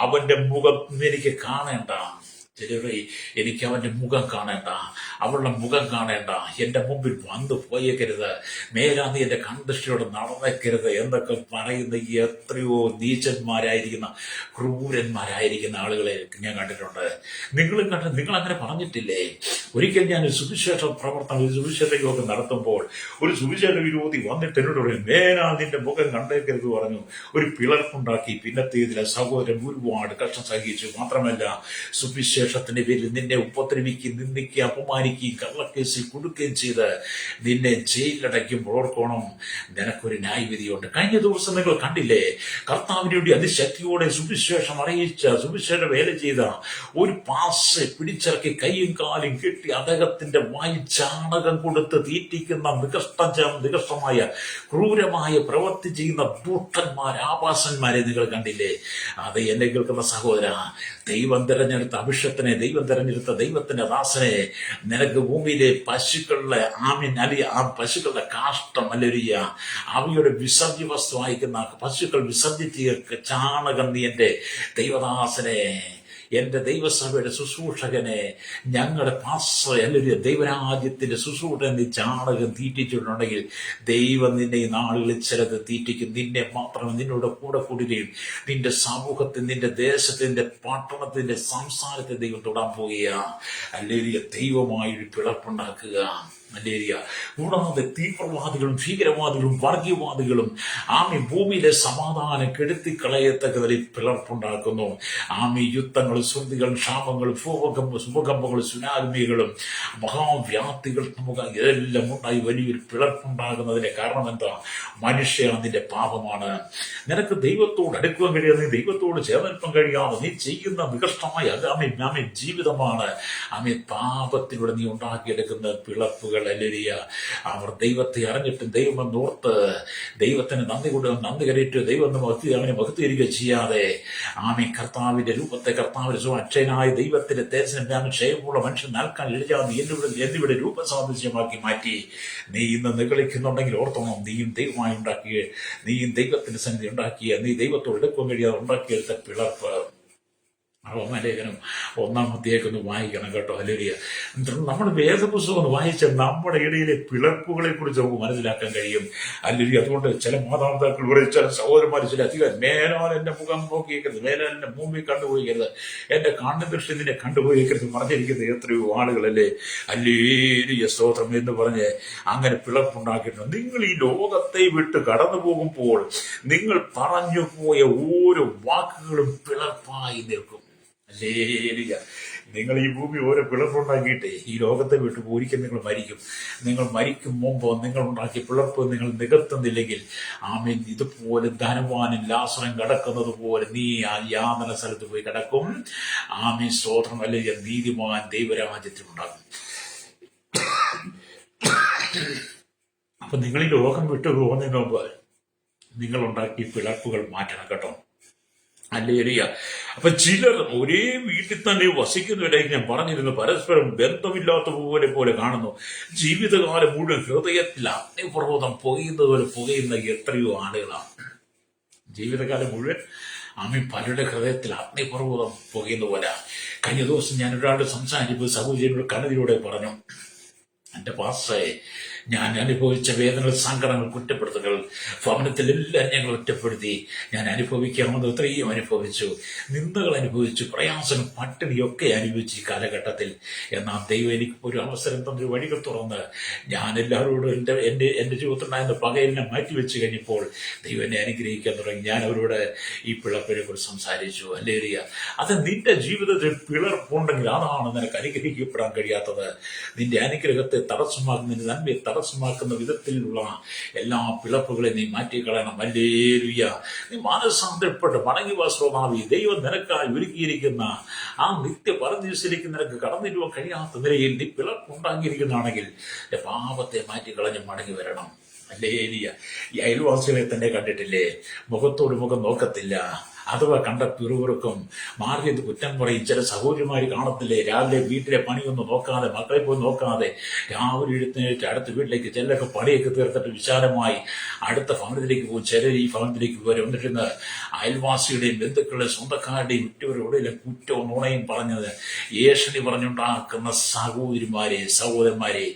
അവന്റെ മുഖം എനിക്ക് കാണേണ്ട. എനിക്ക് അവന്റെ മുഖം കാണേണ്ട, അവളുടെ മുഖം കാണേണ്ട, എന്റെ മുമ്പിൽ വന്നു പോയേക്കരുത്, മേലാന്തി എന്റെ കൺദൃഷ്ടിയോടെ നടന്നേക്കരുത് എന്നൊക്കെ പറയുന്ന എത്രയോ നീചന്മാരായിരിക്കുന്ന ക്രൂരന്മാരായിരിക്കുന്ന ആളുകളെ ഞാൻ കണ്ടിട്ടുണ്ട്. നിങ്ങൾ അങ്ങനെ പറഞ്ഞിട്ടില്ലേ? ഒരിക്കൽ ഞാൻ സുവിശേഷ പ്രവർത്തനം, സുവിശേഷ യോഗം നടത്തുമ്പോൾ ഒരു സുവിശേഷ വിരോധി വന്നിട്ട് എന്നോട് പറയും, മേലാൽ നിന്റെ മുഖം കണ്ടേക്കരുത് പറഞ്ഞു. ഒരു പിളർപ്പുണ്ടാക്കി. പിന്നത്തേതിലെ സഹോദരൻ ഒരുപാട് കഷ്ടം സഹിച്ചു. മാത്രമല്ല സുവിശേഷത്തിന്റെ പേരിൽ നിന്നെ ഉപദ്രവിക്കുകയും നിന്ദിക്കുകയും അപമാനിക്കുകയും കള്ളക്കേസിൽ കൊടുക്കുകയും ചെയ്ത് നിന്നെ ജയിലിലടയ്ക്കുമ്പോൾ ഓർക്കണം, നിനക്കൊരു ന്യായവിധിയുണ്ട്. കഴിഞ്ഞ ദിവസം നിങ്ങൾ കണ്ടില്ലേ, കർത്താവിന്റെ അതിശക്തിയോടെ സുവിശേഷം അറിയിച്ച, സുവിശേഷ വേല ചെയ്ത ഒരു പാസ് പിടിച്ചിറക്കി കൈയും കാലും കെട്ടി അദ്ദേഹത്തിന്റെ വായി ചാണകം കൊടുത്ത് തീറ്റിക്കുന്ന നികഷ്ടമായ ക്രൂരമായ പ്രവൃത്തി ചെയ്യുന്ന ആഭാസന്മാരെ നിങ്ങൾ കണ്ടില്ലേ? അത് എന്നെ കേൾക്കുന്ന സഹോദര, ദൈവം തെരഞ്ഞെടുത്ത അഭിഷക്തനെ, ദൈവം തെരഞ്ഞെടുത്ത ദൈവത്തിന്റെ ദാസനെ, നിനക്ക് ഭൂമിയിലെ പശുക്കളുടെ പശുക്കളുടെ കാഷ്ടം അല്ലരിയ അവയുടെ വിസർജ്യ വസ്തു വായിക്കുന്ന പശുക്കൾ വിസർജിച്ച് ചാണകം നീ എന്റെ ദൈവദാസനെ, എന്റെ ദൈവസഭയുടെ ശുശ്രൂഷകനെ, ഞങ്ങളുടെ ദൈവരാജ്യത്തിന്റെ ശുശ്രൂഷകൻ നീ ചാണകം തീറ്റിച്ചിട്ടുണ്ടെങ്കിൽ ദൈവം നിന്നെ ഈ നാളുകളിൽ ചിലത് തീറ്റിക്കും. നിന്നെ മാത്രമേ നിന്നോട് കൂടെ കൂടുകയും നിന്റെ സമൂഹത്തിൽ, നിന്റെ ദേശത്തിന്റെ പട്ടണത്തിന്റെ സംസാരത്തെ ദൈവം തൊടാൻ പോവുക. അല്ലെങ്കിൽ ദൈവമായൊരു പിളർപ്പുണ്ടാക്കുക. മലേറിയ കൂടാതെ തീവ്രവാദികളും ഭീകരവാദികളും വർഗീയവാദികളും ഭൂമിയിലെ സമാധാനം കെടുത്തിക്കളയത്തക്കതിൽ പിളർപ്പുണ്ടാക്കുന്നു. യുദ്ധങ്ങളും ശ്രുതികളും ക്ഷാമങ്ങളും ഭൂകമ്പങ്ങളും സുനാമികളും മഹാവ്യാപ്തികൾ ഇതെല്ലാം ഉണ്ടായി വലിയൊരു പിളർപ്പുണ്ടാകുന്നതിന്റെ കാരണം എന്താ? മനുഷ്യ നിന്റെ പാപമാണ്. നിനക്ക് ദൈവത്തോട് അടുക്കുവാൻ കഴിയാതെ, നീ ദൈവത്തോട് ചേർന്നിരിക്കാൻ കഴിയാതെ നീ ചെയ്യുന്ന വികഷ്ടമായ ജീവിതമാണ് പാപത്തിലൂടെ നീ ഉണ്ടാക്കിയെടുക്കുന്ന പിളർപ്പുകൾ. അവർ ദൈവത്തെ അറിഞ്ഞിട്ടും ദൈവം എന്നോർത്ത് ദൈവത്തിന് നന്ദി കരയിട്ട് ദൈവം അവനെ ഭക്തിയിരിക്കുക ചെയ്യാതെ കർത്താവിന്റെ രൂപത്തെ, കർത്താവിന്റെ അക്ഷയനായ ദൈവത്തിന്റെ തേജസ്സിനെ ക്ഷയമുള്ള മനുഷ്യൻ നൽകാൻ എഴുതാതെ എന്നിവിടെ രൂപസാദൃശ്യമാക്കി മാറ്റി നീ ഇന്ന് നിഗളിക്കുന്നുണ്ടെങ്കിൽ ഓർത്തോണം, നീയും ദൈവമായി ഉണ്ടാക്കിയ, നീയും ദൈവത്തിന്റെ സന്നിധി ഉണ്ടാക്കിയ, നീ ദൈവത്തോട് എടുക്കാൻ കഴിയാതെ ഉണ്ടാക്കിയെടുത്ത പിളർപ്പ്. റോമാലേഖനം 1-ാം അധ്യായം വായിക്കണം കേട്ടോ. ഹല്ലേലൂയ. നമ്മൾ വേദപുസ്തകം ഒന്ന് വായിച്ചാൽ നമ്മുടെ ഇടയിലെ പിളർപ്പുകളെ കുറിച്ച് നമുക്ക് മനസ്സിലാക്കാൻ കഴിയും. ഹല്ലേലൂയ. അതുകൊണ്ട് ചില മാതാപിതാക്കൾ പറയും, ചില സഹോദരന്മാർ, ചില അധികം മേലാൽ എന്റെ മുഖം നോക്കിയേക്കരുത്, മേലാൽ എന്റെ ഭൂമി കണ്ടുപോയിക്കരുത്, എന്റെ കണ്ണുദൃഷ്ടി നിന്നെ കണ്ടുപോയിക്കരുത് പറഞ്ഞിരിക്കുന്നത് എത്രയോ ആളുകളല്ലേ. ഹല്ലേലൂയ സ്തോത്രം എന്ന് പറഞ്ഞ് അങ്ങനെ പിളർപ്പുണ്ടാക്കിയിട്ടുണ്ട്. നിങ്ങൾ ഈ ലോകത്തെ വിട്ട് കടന്നു പോകുമ്പോൾ നിങ്ങൾ പറഞ്ഞു പോയ ഓരോ വാക്കുകളും പിളർപ്പായി നിൽക്കും. ഹല്ലേലൂയ. നിങ്ങൾ ഈ ഭൂമി ഓരോ പിളർപ്പുണ്ടാക്കിയിട്ടേ ഈ ലോകത്തെ വിട്ട് ഒരിക്കൽ നിങ്ങൾ മരിക്കും. നിങ്ങൾ മരിക്കും മുമ്പ് നിങ്ങൾ ഉണ്ടാക്കിയ പിളർപ്പ് നിങ്ങൾ നികത്തുന്നില്ലെങ്കിൽ ആമേൻ, ഇതുപോലെ ധനവാനും ലാസറും കിടക്കുന്നത് പോലെ നീ ആ യാതന സ്ഥലത്ത് പോയി കിടക്കും. ആമേൻ, സ്തോത്രം. അല്ലെങ്കിൽ നീതിമാൻ ദൈവരാജ്യത്തിലുണ്ടാകും. അപ്പൊ നിങ്ങൾ ഈ ലോകം വിട്ടു പോകുന്നതിന് മുമ്പ് നിങ്ങൾ ഉണ്ടാക്കിയ പിളർപ്പുകൾ മാറ്റണം കേട്ടോ. ഹല്ലേലൂയ. അപ്പൊ ചിലർ ഒരേ വീട്ടിൽ തന്നെ വസിക്കുന്നവരായി ഞാൻ പറഞ്ഞിരുന്നു, പരസ്പരം ബന്ധമില്ലാത്ത പോലെ കാണുന്നു. ജീവിതകാലം മുഴുവൻ ഹൃദയത്തിൽ അഗ്നിപർവ്വതം പുകയുന്ന എത്രയോ ആളുകളാണ്. ജീവിതകാലം മുഴുവൻ പലരുടെ ഹൃദയത്തിൽ അഗ്നിപർവ്വതം പുകയുന്ന പോലെ. കഴിഞ്ഞ ദിവസം ഞാൻ ഒരാളുടെ സംസാരിച്ചപ്പോൾ സഹോദരനോട് കണ്ണതിലൂടെ പറഞ്ഞു, എന്റെ പാസ്റ്ററെ, ഞാൻ അനുഭവിച്ച വേദനകൾ, സങ്കടങ്ങൾ, കുറ്റപ്പെടുത്തലുകൾ, ഭവനത്തിലെല്ലാം ഞങ്ങൾ ഒറ്റപ്പെടുത്തി. ഞാൻ അനുഭവിക്കാമെന്ന് ഇത്രയും അനുഭവിച്ചു, നിന്ദകൾ അനുഭവിച്ചു, പ്രയാസം, പട്ടിണിയൊക്കെ അനുഭവിച്ചു ഈ കാലഘട്ടത്തിൽ. എന്നാൽ ദൈവം എനിക്ക് ഒരു അവസരം തന്നൊരു വഴികൾ തുറന്ന് ഞാൻ എല്ലാവരോടും എൻ്റെ ജീവിതത്തിലുണ്ടായിരുന്ന പകയെല്ലാം മാറ്റിവെച്ച് കഴിഞ്ഞപ്പോൾ ദൈവം എന്നെ അനുഗ്രഹിക്കാൻ തുടങ്ങി. ഞാൻ അവരോട് ഈ പിളർപ്പിനെ കുറിച്ച് സംസാരിച്ചു. ഹല്ലേലൂയ. അത് നിന്റെ ജീവിതത്തിൽ പിളർപ്പുണ്ടെങ്കിൽ അതാണ് നിനക്ക് അനുഗ്രഹിക്കപ്പെടാൻ കഴിയാത്തത്. നിന്റെ അനുഗ്രഹത്തെ തടസ്സമാക്കുന്ന, നിന്റെ നന്മയെ തടസ്സമാക്കുന്ന വിധത്തിലുള്ള എല്ലാ പിളർപ്പുകളെ നീ മാറ്റിക്കളയണം. ഹല്ലേലൂയ. നീ മാനസാന്തരപ്പെട്ട് മടങ്ങി വാ ശ്രോതാവേ. ദൈവം നിനക്കായി ഒരുക്കിയിരിക്കുന്ന ആ നിത്യ പരദീസയിലേക്ക് നിനക്ക് കടന്നിരുവാൻ കഴിയാത്ത നിലയിൽ നീ പിളർപ്പുണ്ടാക്കിയിരിക്കുന്നതാണെങ്കിൽ പാപത്തെ മാറ്റിക്കളഞ്ഞ് മടങ്ങി വരണം. ഹല്ലേലൂയ. ഈ അയൽവാസികളെ തന്നെ കണ്ടിട്ടില്ലേ? മുഖത്തോട് മുഖം നോക്കത്തില്ല, അഥവാ കണ്ട പിറുപിറുക്കും, മാറിയത് കുറ്റം പറയും. ചില സഹോദരിമാര് കാണത്തില്ലേ, രാവിലെ വീട്ടിലെ പണിയൊന്നും നോക്കാതെ, മക്കളെ പോയി നോക്കാതെ രാവിലെ എഴുന്നേറ്റ് അടുത്ത വീട്ടിലേക്ക് ചിലരൊക്കെ പണിയൊക്കെ തീർത്തിട്ട് വിശാലമായി അടുത്ത ഭവനത്തിലേക്ക് പോകും. ചിലർ ഈ ഭവനത്തിലേക്ക് വരെ വന്നിരുന്ന് അയൽവാസിയുടെയും ബന്ധുക്കളുടെയും സ്വന്തക്കാരുടെയും ഉറ്റവരോടെയും കുറ്റവും നുണയും പറഞ്ഞത് ഏഷണി പറഞ്ഞുണ്ടാക്കുന്ന സഹോദരിമാരെ, സഹോദരന്മാരെ,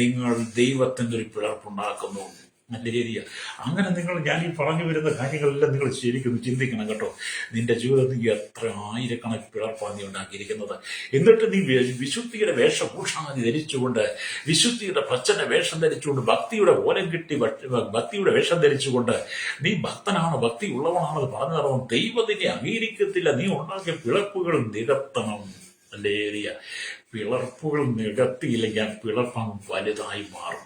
നിങ്ങൾ ദൈവത്തിന്റെ ഒരു പിളർപ്പുണ്ടാക്കുന്നു. നല്ല രീതിയ. അങ്ങനെ ഞാൻ ഈ പറഞ്ഞു വരുന്ന കാര്യങ്ങളെല്ലാം നിങ്ങൾ ശരിക്കും ചിന്തിക്കണം കേട്ടോ. നിന്റെ ജീവിതത്തിൽ എത്ര ആയിരക്കണക്കിന് പിളർപ്പാണ് നീ ഉണ്ടാക്കിയിരിക്കുന്നത്. എന്നിട്ട് നീ വിശുദ്ധിയുടെ വേഷഭൂഷാദി ധരിച്ചുകൊണ്ട്, വിശുദ്ധിയുടെ പ്രച്ഛന്ന വേഷം ധരിച്ചുകൊണ്ട്, ഭക്തിയുടെ ഓലം കിട്ടി ഭക്തിയുടെ വേഷം ധരിച്ചുകൊണ്ട് നീ ഭക്തനാണ്, ഭക്തി ഉള്ളവനാണെന്ന് പറഞ്ഞു തരണം. ദൈവം നിന്നെ അംഗീകരിക്കത്തില്ല. നീ ഉണ്ടാക്കിയ പിളർപ്പുകൾ നികത്തണം. ഹല്ലേലൂയ. പിളർപ്പുകൾ നികത്തിയില്ലെങ്കിൽ ആ പിളർപ്പം വലുതായി മാറും.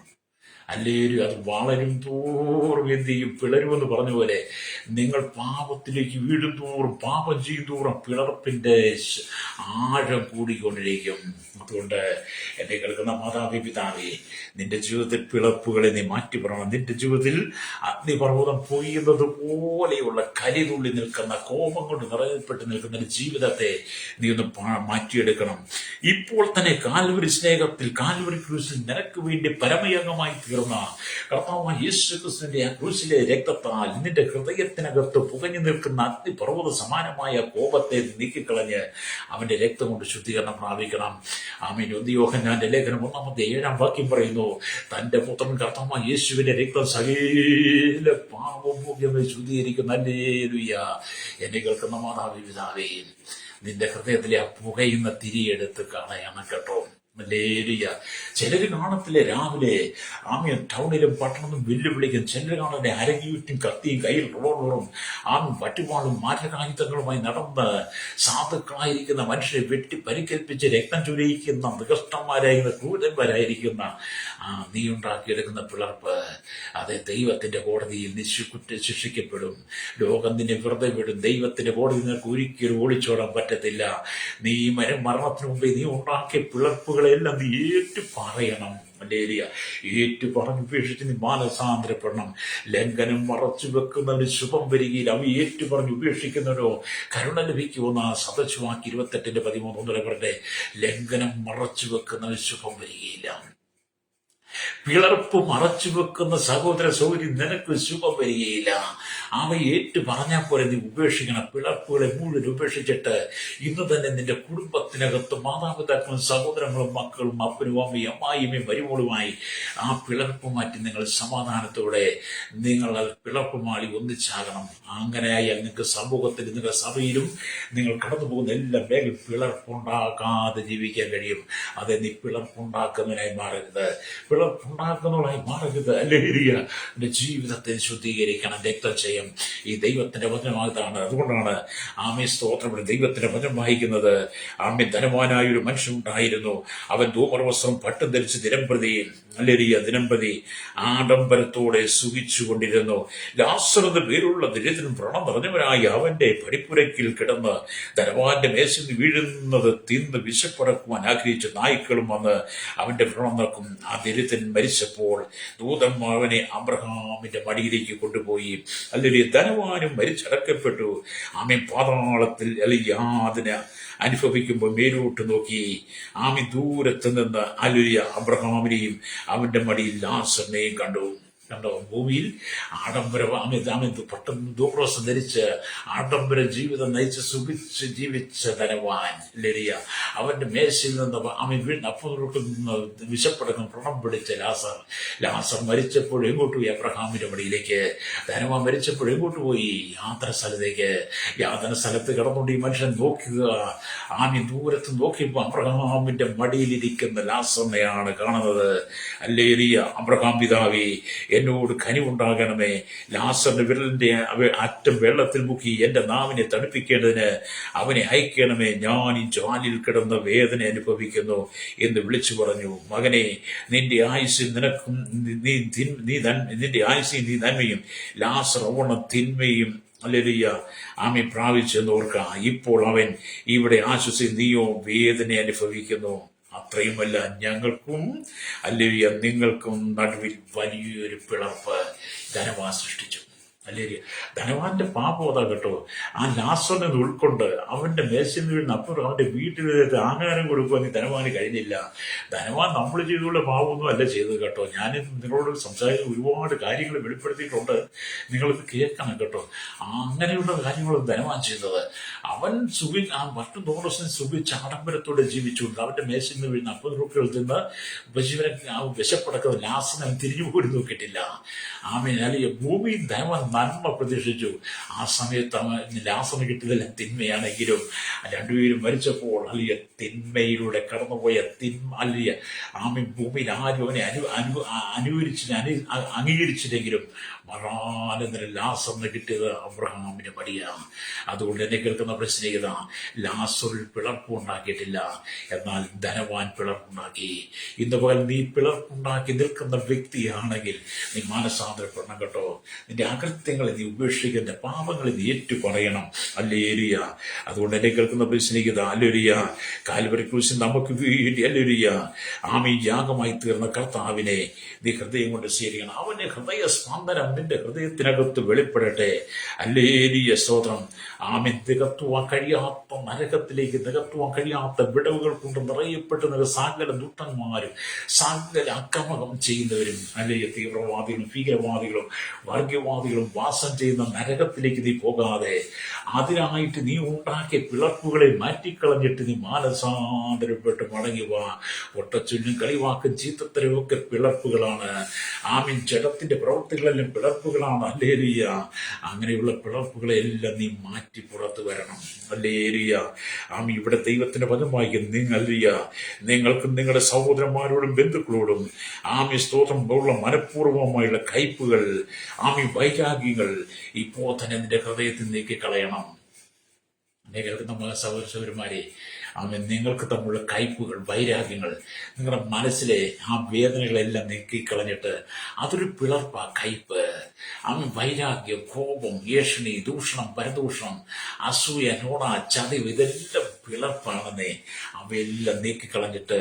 അല്ലെങ്കിൽ അത് വളരും തോറും എന്ത് ചെയ്യും? പിളരുമെന്ന് പറഞ്ഞ പോലെ നിങ്ങൾ പാപത്തിലേക്ക് വീടും തോറും, പാപം ചെയ്യും തോറും പിളർപ്പിന്റെ ആഴം കൂടിക്കൊണ്ടിരിക്കും. അതുകൊണ്ട് എന്നെ കേൾക്കുന്ന മാതാവേ, പിതാവേ, നിന്റെ ജീവിതത്തിൽ പിളർപ്പുകളെ നീ മാറ്റിപ്പറയണം. നിന്റെ ജീവിതത്തിൽ അഗ്നിപർവ്വതം പൊയ്യുന്നത് പോലെയുള്ള കരിതുള്ളി നിൽക്കുന്ന, കോപം കൊണ്ട് നിറയപ്പെട്ട് നിൽക്കുന്ന ജീവിതത്തെ നീ ഒന്ന് മാറ്റിയെടുക്കണം. ഇപ്പോൾ തന്നെ കാൽവരി സ്നേഹത്തിൽ, കാൽവരി ക്രൂസിൽ നിനക്ക് വേണ്ടി പരമയംഗമായി തീർന്ന കർത്താവായ യേശു ക്രിസ്തുവിന്റെ ആ ക്രൂസിലെ രക്തത്താൽ നിന്റെ ഹൃദയത്തിനകത്ത് പുകഞ്ഞു നിൽക്കുന്ന അഗ്നിപർവ്വത സമാനമായ കോപത്തെ നീക്കിക്കളഞ്ഞ് അവന്റെ രക്തം കൊണ്ട് ശുദ്ധീകരണം പ്രാപിക്കണം. ആമേൻ. യോഹന്നാന്റെ ലേഖനം 1-7 വാക്യം പറയുന്നു, തന്റെ പുത്രൻ കർത്താവായ യേശുവിന്റെ രക്തം സകല പാപഭോഗ്യമായി ശുദ്ധീകരിക്കുന്ന. ഹല്ലേലൂയ. എന്നെ കേൾക്കുന്ന മാതാവേ, പിതാവേ, നിന്റെ ഹൃദയത്തിലെ ആ പുകയുന്ന തിരിയെടുത്ത് കളയണം കേട്ടോ. ഹല്ലേലൂയ. ചിലര് കാണത്തില്ലേ, രാവിലെ ടൗണിലും പട്ടണത്തിലും വെല്ലുവിളിക്കും. ചിലര് കാണല്ലേ, അരങ്ങിയിട്ടും കത്തിയും കയ്യിൽ റിവോൾവറും വറ്റുവാളും മാരകായുധങ്ങളുമായി നടന്ന് സാധുക്കളായിരിക്കുന്ന മനുഷ്യരെ വെട്ടി പരിക്കേൽപ്പിച്ച് രക്തം ചൊരിയിക്കുന്ന മൃഗഷ്ടന്മാരായിരിക്കുന്ന ക്രൂരന്മാരായിരിക്കുന്ന നീ ഉണ്ടാക്കിയെടുക്കുന്ന പിളർപ്പ്, അത് ദൈവത്തിന്റെ കോടതിയിൽ ശിക്ഷിക്കപ്പെടും. ലോകം നിന്നെ വെറുതെ വിടും. ദൈവത്തിന്റെ കോടതി നിനക്ക് ഒരിക്കലും ഓടിച്ചോടാൻ പറ്റത്തില്ല. നീ മരണത്തിന് മുമ്പേ നീ ഉണ്ടാക്കിയ പിളർപ്പുകളെല്ലാം നീ ഏറ്റുപറയണം. ഹല്ലേലൂയ. ഏറ്റുപറഞ്ഞുപേക്ഷിച്ച് നീ മാനസാന്തരപ്പെടണം. ലംഘനം മറച്ചു വെക്കുന്നവന് ശുഭം വരികയില്ല, അവ ഏറ്റുപറഞ്ഞ് ഉപേക്ഷിക്കുന്നവനോ കരുണ ലഭിക്കുമെന്ന സദസ്യവാക്യം 28:13 പറയട്ടെ. ലംഘനം മറച്ചു വെക്കുന്നവന് ശുഭം വരികയില്ല. പിളർപ്പ് മറച്ചു വെക്കുന്ന സഹോദര സൗകര്യം നിനക്ക് ശുഭം വരികയില്ല. അവ ഏറ്റു പറഞ്ഞാൽ പോലെ നീ ഉപേക്ഷിക്കണം. പിളർപ്പുകളെ മുഴുവൻ ഉപേക്ഷിച്ചിട്ട് ഇന്ന് തന്നെ നിന്റെ കുടുംബത്തിനകത്ത് മാതാപിതാക്കളും സഹോദരങ്ങളും മക്കളും അപ്പനും അമ്മയും അമ്മായിയും മരുമോളുമായി ആ പിളർപ്പ് മാറ്റി നിങ്ങൾ സമാധാനത്തോടെ നിങ്ങൾ പിളർപ്പ് മാറി ഒന്നിച്ചാകണം. അങ്ങനെയായി നിങ്ങൾക്ക് സമൂഹത്തിൽ, നിങ്ങളുടെ സഭയിലും നിങ്ങൾ കടന്നു പോകുന്ന എല്ലാ മേഖല പിളർപ്പുണ്ടാക്കാതെ ജീവിക്കാൻ കഴിയും. അതെ, നീ പിളർപ്പുണ്ടാക്കുന്നതിനായി മാറരുത്. പിളർപ്പ് ഉണ്ടാക്കുന്നവളായി മാറരുത്. ഹല്ലേലൂയ. എന്റെ ജീവിതത്തെ ശുദ്ധീകരിക്കണം. രക്തചയം ഈ ദൈവത്തിന്റെ വചനമാകത്താണ്. അതുകൊണ്ടാണ് ആമേ സ്തോത്രം ദൈവത്തിന്റെ വചനം വായിക്കുന്നത്. ആമേ ധനവാനായ ഒരു മനുഷ്യനുണ്ടായിരുന്നു. അവൻ ധൂമ്രവസ്ത്രം പട്ടും ധരിച്ച് ദിനംപ്രതി ദിനംപ്രതി ആഡംബരത്തോടെ സുഖിച്ചുകൊണ്ടിരുന്നു. ലാസർ എന്ന പേരുള്ള ദരിദ്രൻ വ്രണം നിറഞ്ഞവനായി അവന്റെ പടിപ്പുരയ്ക്കിൽ കിടന്ന് ധനവാന്റെ മേശയിൽ വീഴുന്നത് തിന്ന് വിശപ്പടക്കുവാൻ ആഗ്രഹിച്ച നായ്ക്കളും വന്ന് അവന്റെ വ്രണം നിറക്കും. ആ ദരിദ്രൻ മരിച്ചപ്പോൾ ദൂതൻ അവനെ അബ്രഹാമിന്റെ മടിയിലേക്ക് കൊണ്ടുപോയി. അല്ലെങ്കിൽ ധനവാനും മരിച്ചടക്കപ്പെട്ടു. ആമേ പാതാളത്തിൽ യാതന അനുഭവിക്കുമ്പോൾ മേലോട്ട് നോക്കി ആമി ദൂരത്ത് നിന്ന് അബ്രഹാമിനെയും അവന്റെ മടിയിൽ ലാസറിനെയും കണ്ടു. ഭൂമിയിൽ പെട്ടെന്ന് ദൂപ്രോസം ധരിച്ച് ആഡംബര ജീവിതം നയിച്ച് സുഖിച്ച് ജീവിച്ച ധനവാൻ അവന്റെ മേശയിൽ നിന്ന് അപ്പുറത്ത് നിന്ന് വിശപ്പടക്കം പ്രണം പിടിച്ച ലാസർ മരിച്ചപ്പോൾ എങ്ങോട്ട് പോയി? അബ്രഹാമിന്റെ മടിയിലേക്ക്. ധനവാൻ മരിച്ചപ്പോൾ എങ്ങോട്ട് പോയി? യാതന സ്ഥലത്ത് കിടന്നുകൊണ്ട് ഈ മനുഷ്യൻ നോക്കുക. ദൂരത്ത് നോക്കിയപ്പോൾ അബ്രഹാമിന്റെ മടിയിലിരിക്കുന്ന ലാസറിനെയാണ് കാണുന്നത്. ഹല്ലേലൂയ. അബ്രഹാം പിതാവേ, എന്നോട് കനിവുണ്ടാകണമേ. ലാസറിന്റെ വിരലിന്റെ അറ്റം വെള്ളത്തിൽ മുക്കി എന്റെ നാവിനെ തണുപ്പിക്കേണ്ടതിന് അവനെ അയക്കണമേ. ഞാൻ ഈ ജാലിൽ കിടന്ന വേദന അനുഭവിക്കുന്നു എന്ന് വിളിച്ചു പറഞ്ഞു. മകനെ, നിന്റെ ആയുസ്സിൽ നിനക്കും നിന്റെ ആയുസ്സിൽ നീ നന്മയും ലാസർ ഓണം തിന്മയും ആമി പ്രാപിച്ചെന്ന് ഓർക്കുക. ഇപ്പോൾ അവൻ ഇവിടെ ആശ്വസിച്ച് നീയോ വേദന അനുഭവിക്കുന്നു. അത്രയുമല്ല, ഞങ്ങൾക്കും നിങ്ങൾക്കും നടുവിൽ വലിയൊരു പിളർപ്പ് ധനവാൻ സൃഷ്ടിച്ചു. ധനവാന്റെ പാപം അതാ കേട്ടോ. ആ ലാസറിനെ ഉൾക്കൊണ്ട് അവന്റെ മേശയിൽ വീഴുന്ന അപ്പുറം അവന്റെ വീട്ടിലേക്ക് ആഹാരം കൊടുക്കുവാൻ ധനവാന് കഴിഞ്ഞില്ല. ധനവാൻ നമ്മൾ ചെയ്തുള്ള പാപമൊന്നും അല്ല ചെയ്തത് കേട്ടോ. ഞാൻ നിങ്ങളോട് സംസാരിച്ച ഒരുപാട് കാര്യങ്ങൾ വെളിപ്പെടുത്തിയിട്ടുണ്ട്. നിങ്ങളിത് കേൾക്കണം കേട്ടോ. അങ്ങനെയുള്ള കാര്യങ്ങളും ധനവാൻ ചെയ്തത്. അവൻ മറ്റു ദിവസം സുഖിച്ച് ആഡംബരത്തോടെ ജീവിച്ചുകൊണ്ട് അവന്റെ മേശയിൽ നിന്ന് വീഴുന്ന അപ്പുറം നിന്ന് ഉപജീവന വിശപ്പടക്കുന്ന ലാസറിനെ അവൻ തിരിഞ്ഞു പോലും നോക്കിയിട്ടില്ല. ഭൂമിയിൽ ധനവാൻ നന്മ പ്രതീക്ഷിച്ചു. ആ സമയത്ത് ലാസറിന് കിട്ടിയതെല്ലാം തിന്മയാണെങ്കിലും രണ്ടുപേരും മരിച്ചപ്പോൾ തിന്മയിലൂടെ കടന്നുപോയ ഭൂമിയിൽ ആരും അവനെ അംഗീകരിച്ചില്ലെങ്കിലും മഹാനന്ദന ലാസറിന് കിട്ടിയത് അബ്രഹാമിന്റെ മടിയാണ്. അതുകൊണ്ട് എന്നെ കേൾക്കുന്ന പ്രശ്നീയത, ലാസറിൽ പിളർപ്പുണ്ടാക്കിയിട്ടില്ല, എന്നാൽ ധനവാൻ പിളർപ്പുണ്ടാക്കി. ഇന്ന് പകൽ നീ പിളർപ്പുണ്ടാക്കി നിൽക്കുന്ന വ്യക്തിയാണെങ്കിൽ നീ മാനസാന്തരപ്പെടണം കേട്ടോ. നിന്റെ അകൃത്യങ്ങളെ നീ ഉപേക്ഷിക്കുന്ന പാപങ്ങളെ നീ ഏറ്റുപറയണം. ഹല്ലേലൂയ. അതുകൊണ്ട് എന്നെ കേൾക്കുന്ന പ്രശ്നീയത, ഹല്ലേലൂയ, കാൽവരി ക്രൂശിൽ നമുക്ക് വേണ്ടി ആമീൻ യാഗമായി തീർന്ന കർത്താവിനെ നീ ഹൃദയം കൊണ്ട് സ്വീകരിക്കണം. അവന്റെ ഹൃദയ സ്പന്ദനം നിന്റെ ഹൃദയത്തിനകത്ത് വെളിപ്പെടട്ടെ. ഹല്ലേലൂയ, സ്തോത്രം. ആമീൻ. നികത്തുവാൻ കഴിയാത്ത നരകത്തിലേക്ക് നികത്തുവാൻ കഴിയാത്ത വിടവുകൾ കൊണ്ട് നിറയപ്പെട്ട് സകല ദുഷ്ടന്മാരും സകല അക്രമം ചെയ്യുന്നവരും തീവ്രവാദികളും ഭീകരവാദികളും വർഗീയവാദികളും വാസം ചെയ്യുന്ന നരകത്തിലേക്ക് നീ പോകാതെ അതിനായിട്ട് നീ ഉണ്ടാക്കിയ പിളർപ്പുകളെ മാറ്റിക്കളഞ്ഞിട്ട് നീ മാനസാന്തരപ്പെട്ട് മടങ്ങി വാ. ഒട്ടച്ചൊല്ലും കളിവാക്കും ചീത്തത്തരവും ഒക്കെ പിളർപ്പുകളാണ്. ആമീൻ. ജഡത്തിന്റെ പ്രവൃത്തികളെല്ലാം പിളർപ്പുകളാണ്. ഹല്ലേലൂയ. അങ്ങനെയുള്ള പിളർപ്പുകളെല്ലാം നീ മാറ്റി പുറത്തു വരണം. ഹല്ലേലൂയ. ആമീൻ. ഇവിടെ ദൈവത്തിന്റെ പദം വായിക്കും. നിങ്ങൾക്കും നിങ്ങളുടെ സഹോദരന്മാരോടും ബന്ധുക്കളോടും ആമീൻ സ്തോത്രം ഉള്ള മനഃപൂർവ്വമായുള്ള കയ്പുകൾ, ആമീൻ വൈരാഗ്യങ്ങൾ ഇപ്പോൾ തന്നെ നിന്റെ ഹൃദയത്തിൽ നീക്കിക്കളയണം. കേൾക്കുന്ന സഹോദരന്മാരെ, നിങ്ങൾക്ക് തമ്മിലുള്ള കയ്പുകൾ, വൈരാഗ്യങ്ങൾ, നിങ്ങളുടെ മനസ്സിലെ ആ വേദനകളെല്ലാം നീക്കിക്കളഞ്ഞിട്ട് അതൊരു പിളർപ്പ കയ്പ്, വൈരാഗ്യം, കോപം, ഏഷണി, ദൂഷണം, പരദൂഷണം, അസൂയ, നോണ, ചതിവ്, ഇതെല്ലാം പിളർപ്പാണെന്നേ. അവയെല്ലാം നീക്കിക്കളഞ്ഞിട്ട്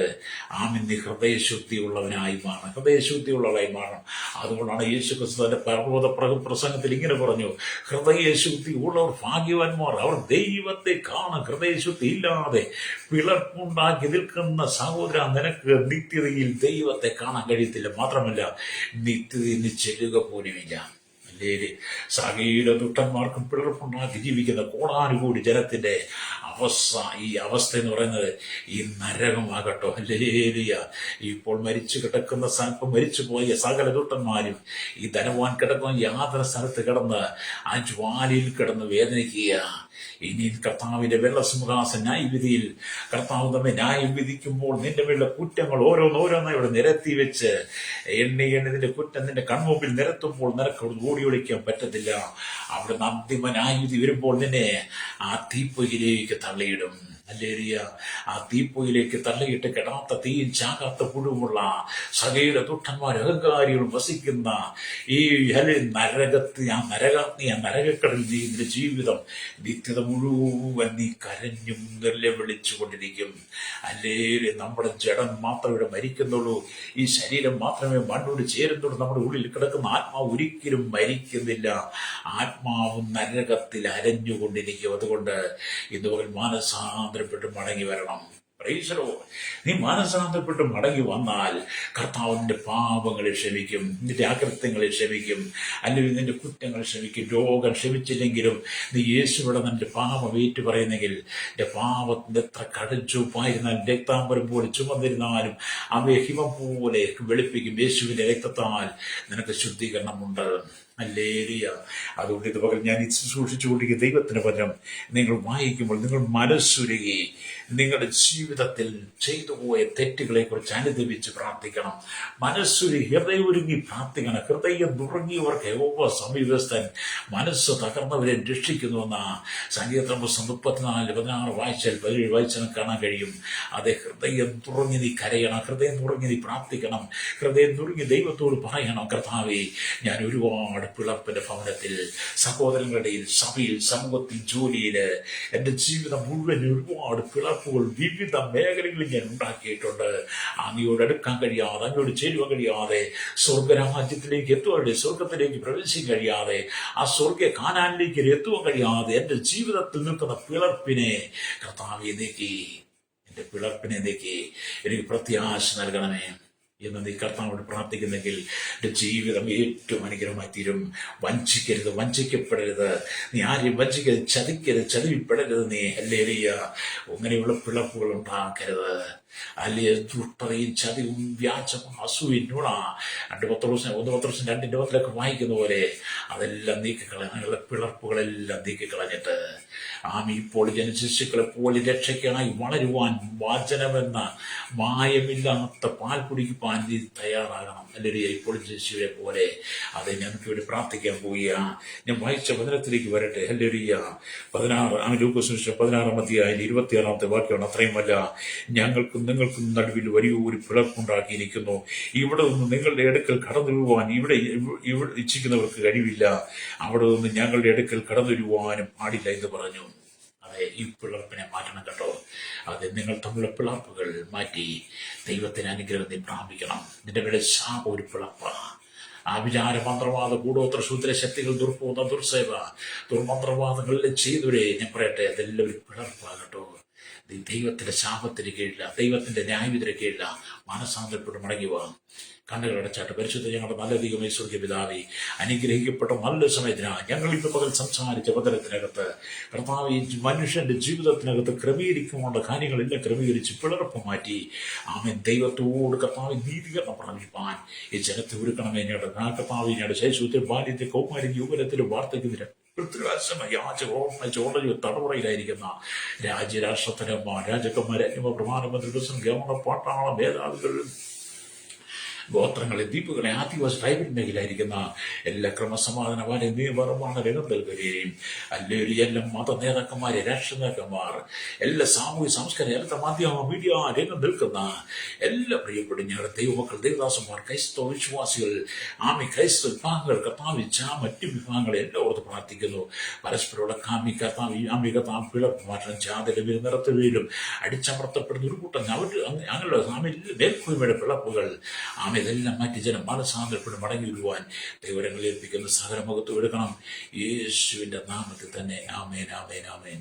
നീ ഹൃദയശുദ്ധിയുള്ളവനായി മാറണം. ഹൃദയശുദ്ധിയുള്ളവനായി മാറണം. അതുകൊണ്ടാണ് യേശു ക്രിസ്തുവിന്റെ പർവ്വത പ്രസംഗത്തിൽ ഇങ്ങനെ പറഞ്ഞു, ഹൃദയശുദ്ധി ഉള്ളവർ ഭാഗ്യവാന്മാർ, അവർ ദൈവത്തെ കാണും. ഹൃദയശുദ്ധി ഇല്ലാതെ പിളർപ്പുണ്ടാക്കി നിൽക്കുന്ന സഹോദര, നിനക്ക് നിത്യതയിൽ ദൈവത്തെ കാണാൻ കഴിയത്തില്ല. മാത്രമല്ല നിത്യതയിൽ ചെല്ലുക പോലുമില്ല. സകല ദുഷ്ടന്മാർക്കും പിളർപ്പുണ്ടാക്കി ജീവിക്കുന്ന കോടാനുകൂടി ജനത്തിന്റെ ഈ അവസ്ഥ എന്ന് പറയുന്നത് ഈ നരകമാകട്ടോ. ഹല്ലേലൂയ. ഇപ്പോൾ മരിച്ചു കിടക്കുന്ന മരിച്ചു പോയ സകല ദുഷ്ടന്മാരും ഈ ധനവാൻ കിടക്കുന്ന യാതൊരു സ്ഥലത്ത് കിടന്ന് ആ ജ്വാലയിൽ കിടന്ന് വേദനിക്കുക. ഇനി കർത്താവിന്റെ വെള്ളസിംഹാസന ന്യായവിധിയിൽ കർത്താവ് നമ്മെ ന്യായം വിധിക്കുമ്പോൾ നിന്റെ മേലുള്ള കുറ്റങ്ങൾ ഓരോന്നോരോന്നായി ഇവിടെ നിരത്തി വെച്ച് എണ്ണി നിന്റെ കുറ്റം നിന്റെ കൺമുമ്പിൽ നിരത്തുമ്പോൾ നിനക്ക് അവിടെ ഓടി ഒളിക്കാൻ പറ്റത്തില്ല. അവിടെ അന്തിമ ന്യായവിധി വരുമ്പോൾ നിന്നെ ആ തീപ്പൊയ്യിലേക്ക് തള്ളിയിടും. ഹല്ലേലൂയ. ആ തീപ്പൊയിലേക്ക് തള്ളിയിട്ട് കെടാത്ത തീയിൽ ചാകാത്ത പുഴുവുള്ള സകല ദുഷ്ടന്മാർ അഹങ്കാരികളും വസിക്കുന്ന ഈ നരകത്ത് ആ നരകക്കടലിൽ നിന്റെ ജീവിതം നിത്യത മുഴുവൻ നീ കരഞ്ഞും നിലവിളിച്ചു കൊണ്ടിരിക്കും. അല്ലേലും നമ്മുടെ ജഡം മാത്രമേ ഇവിടെ മരിക്കുന്നുള്ളൂ, ഈ ശരീരം മാത്രമേ മണ്ണോട് ചേരുന്നുള്ളൂ. നമ്മുടെ ഉള്ളിൽ കിടക്കുന്ന ആത്മാവ് ഒരിക്കലും മരിക്കുന്നില്ല. ആത്മാവ് നരകത്തിൽ അരഞ്ഞുകൊണ്ടിരിക്കും. അതുകൊണ്ട് ഇതുപോലെ മാനസാന്തരപ്പെട്ട് മടങ്ങി വരണം. നീ മാനസാന്തരപ്പെട്ട് മടങ്ങി വന്നാൽ കർത്താവ് നിന്റെ പാപങ്ങളെ ക്ഷമിക്കും, നിന്റെ അകൃത്യങ്ങളെ ക്ഷമിക്കും, അല്ലെങ്കിൽ നിന്റെ കുറ്റങ്ങൾ ക്ഷമിക്കും. രോഗം ക്ഷമിച്ചില്ലെങ്കിലും നീ യേശുവിടെ നിന്റെ പാപം ഏറ്റു പറയുന്നെങ്കിൽ നിന്റെ പാപത്തിന്റെ എത്ര കടുംചുവപ്പായിരുന്നാലും രക്താംബരം പോലെ ചുമന്നിരുന്നാലും അവയെ ഹിമം പോലെ വെളുപ്പിക്കും. യേശുവിന്റെ രക്തത്താൽ നിനക്ക് ശുദ്ധീകരണമുണ്ട്. ഹല്ലേലൂയ. അതുകൊണ്ട് ഇത് പകൽ ഞാൻ സൂക്ഷിച്ചുകൊണ്ടിരിക്കുന്ന ദൈവത്തിന് പകരം നിങ്ങൾ വായിക്കുമ്പോൾ നിങ്ങൾ മനസ്സുരുകി നിങ്ങളുടെ ജീവിതത്തിൽ ചെയ്തു പോയ തെറ്റുകളെ കുറിച്ച് അനുദപിച്ച് പ്രാർത്ഥിക്കണം. മനസ്സുരുകി ഹൃദയം ഒരുങ്ങി പ്രാർത്ഥിക്കണം. ഹൃദയം നുറുങ്ങിയവർക്ക് യഹോവ സമീപസ്ഥൻ, മനസ്സ് തകർന്നവരെ രക്ഷിക്കുന്നുവെന്ന സംഗീതം 34:16 വായിച്ചാൽ 17 വായിച്ചാൽ കാണാൻ കഴിയും. അതെ, ഹൃദയം തുറങ്ങി നീ കരയണം, ഹൃദയം തുറങ്ങി നീ പ്രാർത്ഥിക്കണം, ഹൃദയം തുറങ്ങി ദൈവത്തോട് പറയണം, കർത്താവേ, ഞാൻ ഒരുപാട് പിളർപ്പിന്റെ ഭവനത്തിൽ, സഹോദരങ്ങളുടെ സഭയിൽ, സമൂഹത്തിൽ, ജോലിയില് എന്റെ ജീവിതം മുഴുവൻ ഒരുപാട് പിളർപ്പുകൾ വിവിധ മേഖലകളിൽ ഞാൻ ഉണ്ടാക്കിയിട്ടുണ്ട്. അങ്ങയോട് അടുക്കാൻ കഴിയാതെ, അങ്ങയോട് ചേരുവാൻ കഴിയാതെ, സ്വർഗരാജ്യത്തിലേക്ക് എത്തുവാൻ, സ്വർഗത്തിലേക്ക് പ്രവേശിക്കാൻ കഴിയാതെ, ആ സ്വർഗ കാനാനിലേക്ക് എത്തുവാൻ കഴിയാതെ എന്റെ ജീവിതത്തിൽ നിൽക്കുന്ന പിളർപ്പിനെ കർത്താവേ നീക്കി, എന്റെ പിളർപ്പിനെ നീക്കി എനിക്ക് പ്രത്യാശ നൽകണമേ എന്ന് നീ കർത്താവോട് പ്രാർത്ഥിക്കുന്നെങ്കിൽ എൻ്റെ ജീവിതം ഏറ്റവും അനുഗ്രഹമായി തീരും. വഞ്ചിക്കരുത്, വഞ്ചിക്കപ്പെടരുത്, നീ ആരെയും വഞ്ചിക്കരുത്, ചതിക്കരുത്, ചതിവിപ്പെടരുത് നീ. ഹല്ലേലൂയ. അങ്ങനെയുള്ള പിളർപ്പുകൾ ഉണ്ടാക്കരുത്. അല്ലെ ദുഷ്ടതയും ചതിവും വ്യാജവും അസൂയും നുണ 1 പത്രോസ് 2:20 വായിക്കുന്ന പോലെ അതെല്ലാം നീക്കിക്കളയാൻ, അങ്ങനെയുള്ള പിളർപ്പുകളെല്ലാം നീക്കിക്കളഞ്ഞിട്ട് ഇപ്പോൾ ജനശിശുക്കളെ പോലെ രക്ഷയ്ക്കായി വളരുവാൻ വചനമെന്ന മായമില്ലാത്ത പാൽ കുടിക്കുവാൻ നീ തയ്യാറാകണം. അല്ലെങ്കിൽ ഇപ്പോൾ ശിശുവിനെ പോലെ അത് ഞങ്ങൾക്ക് വേണ്ടി പ്രാർത്ഥിക്കാൻ പോവുക. ഞാൻ വായിച്ച വചനത്തിലേക്ക് വരട്ടെ. ഹല്ലേലൂയ. 16 ലൂക്കോസ് 16:26 വാക്യമാണ്. അത്രയുമല്ല, ഞങ്ങൾക്കും നിങ്ങൾക്കും നടുവിൽ വലിയൊരു പിളർപ്പുണ്ടാക്കിയിരിക്കുന്നു. ഇവിടെ നിന്ന് നിങ്ങളുടെ അടുക്കൽ കടന്നു വരുവാൻ ഇവിടെ ഇച്ഛിക്കുന്നവർക്ക് കഴിവില്ല. അവിടെ നിന്ന് ഞങ്ങളുടെ അടുക്കൽ കടന്നു വരുവാനും പാടില്ല എന്ന് പറഞ്ഞു. അതെ, ഈ പിളർപ്പിനെ മാറ്റണം കേട്ടോ. അത് നിങ്ങൾ തമ്മിലുള്ള പിളർപ്പുകൾ മാറ്റി ദൈവത്തിന് അനുഗ്രഹത്തെ പ്രാപിക്കണം. നിന്റെ മേലെ ശാപം ഒരു പിളർപ്പാണ്. ആഭിചാര മന്ത്രവാദ കൂടോത്ര ശൂദ്ര ശക്തികൾ, ദുർഭൂത ദുർസേവ ദുർമന്ത്രവാദങ്ങളിൽ ചെയ്തുവരെ ഞാൻ പറയട്ടെ, അതെല്ലാം ഒരു പിളർപ്പാകട്ടോ. ദൈവത്തിന്റെ ശാപത്തിന് കീഴില്ല, ദൈവത്തിന്റെ ന്യായവിധിന് കീഴില്ല. മാനസാന്തരപ്പെട്ട് മടങ്ങി പോകാം. കണ്ണുകളടച്ചാട്ട് പരിശുദ്ധ ഞങ്ങളുടെ നല്ല ദൈവമേ, സ്വർഗ്ഗ പിതാവേ, അനുഗ്രഹിക്കപ്പെട്ട നല്ല സമയത്തിനാണ് ഞങ്ങൾ ഇന്ന് പകൽ സംസാരിച്ച പദത്തിനകത്ത് കർത്താവ് മനുഷ്യന്റെ ജീവിതത്തിനകത്ത് ക്രമീകരിക്കുവാനുള്ള കാര്യങ്ങളെല്ലാം ക്രമീകരിച്ച് പിളർപ്പ് മാറ്റി ആമേൻ ദൈവത്തോട് കർത്താവ് നീതീകരണം പ്രാപിപ്പാൻ ഈ ജനത്തെ ഒരുക്കണമേ. കർത്താവിനോട് ശൈശവത്തിൽ, ബാല്യത്തിൽ, കൗമാരി, യുവനത്തിലും വാർദ്ധക്യത്തിലും തടവറയിലായിരിക്കുന്ന രാജ്യരാഷ്ട്രത്തലന്മാർ, രാജക്കന്മാർ, അന്യമ പ്രധാനമന്ത്രി, പ്രസിഡന്റ്, ഗവർണർ, പട്ടാള മേധാവികൾ, ഗോത്രങ്ങളെ, ദ്വീപുകളെ, ആദിവാസി ട്രൈബൽ മേഖലയിലായിരിക്കുന്ന എല്ലാ ക്രമസമാധാനവാനെ നിയമപരമാണ് രംഗം നൽകുകയും അല്ലെങ്കിൽ എല്ലാ മത നേതാക്കന്മാരെ, രാഷ്ട്രീയ നേതാക്കന്മാർ, എല്ലാ സാമൂഹ്യ സംസ്കാരം, എല്ലാ മാധ്യമ മീഡിയ രംഗം നിൽക്കുന്ന എല്ലാ പ്രിയപ്പെടും ഞങ്ങളുടെ ദൈവമക്കൾ, ദേവദാസന്മാർ, ക്രൈസ്തവ വിശ്വാസികൾ, ക്രൈസ്തവ വിഭാഗങ്ങൾ, കർത്താവ് മറ്റു വിഭാഗങ്ങളെ എല്ലാം ഓർത്ത് പ്രാർത്ഥിക്കുന്നു. പരസ്പരമുള്ള കർത്താവ് പിളർപ്പ് മാറ്റണം. ജാതിയുടെ നിറത്തുകയിലും അടിച്ചമർത്തപ്പെടുന്ന ഒരു കൂട്ടം അങ്ങനെയുള്ള മേൽക്കോയ്മയുടെ പിളർപ്പുകൾ ഇതെല്ലാം മാറ്റി ജനം മാനസാന്തരപ്പെട്ട് മടങ്ങി വരുവാൻ ദൈവരങ്ങളിൽ ഏൽപ്പിക്കുന്ന സകല മുഖത്ത് എടുക്കണം. യേശുവിന്റെ നാമത്തിൽ തന്നെ. ആമേൻ, ആമേൻ, ആമേൻ.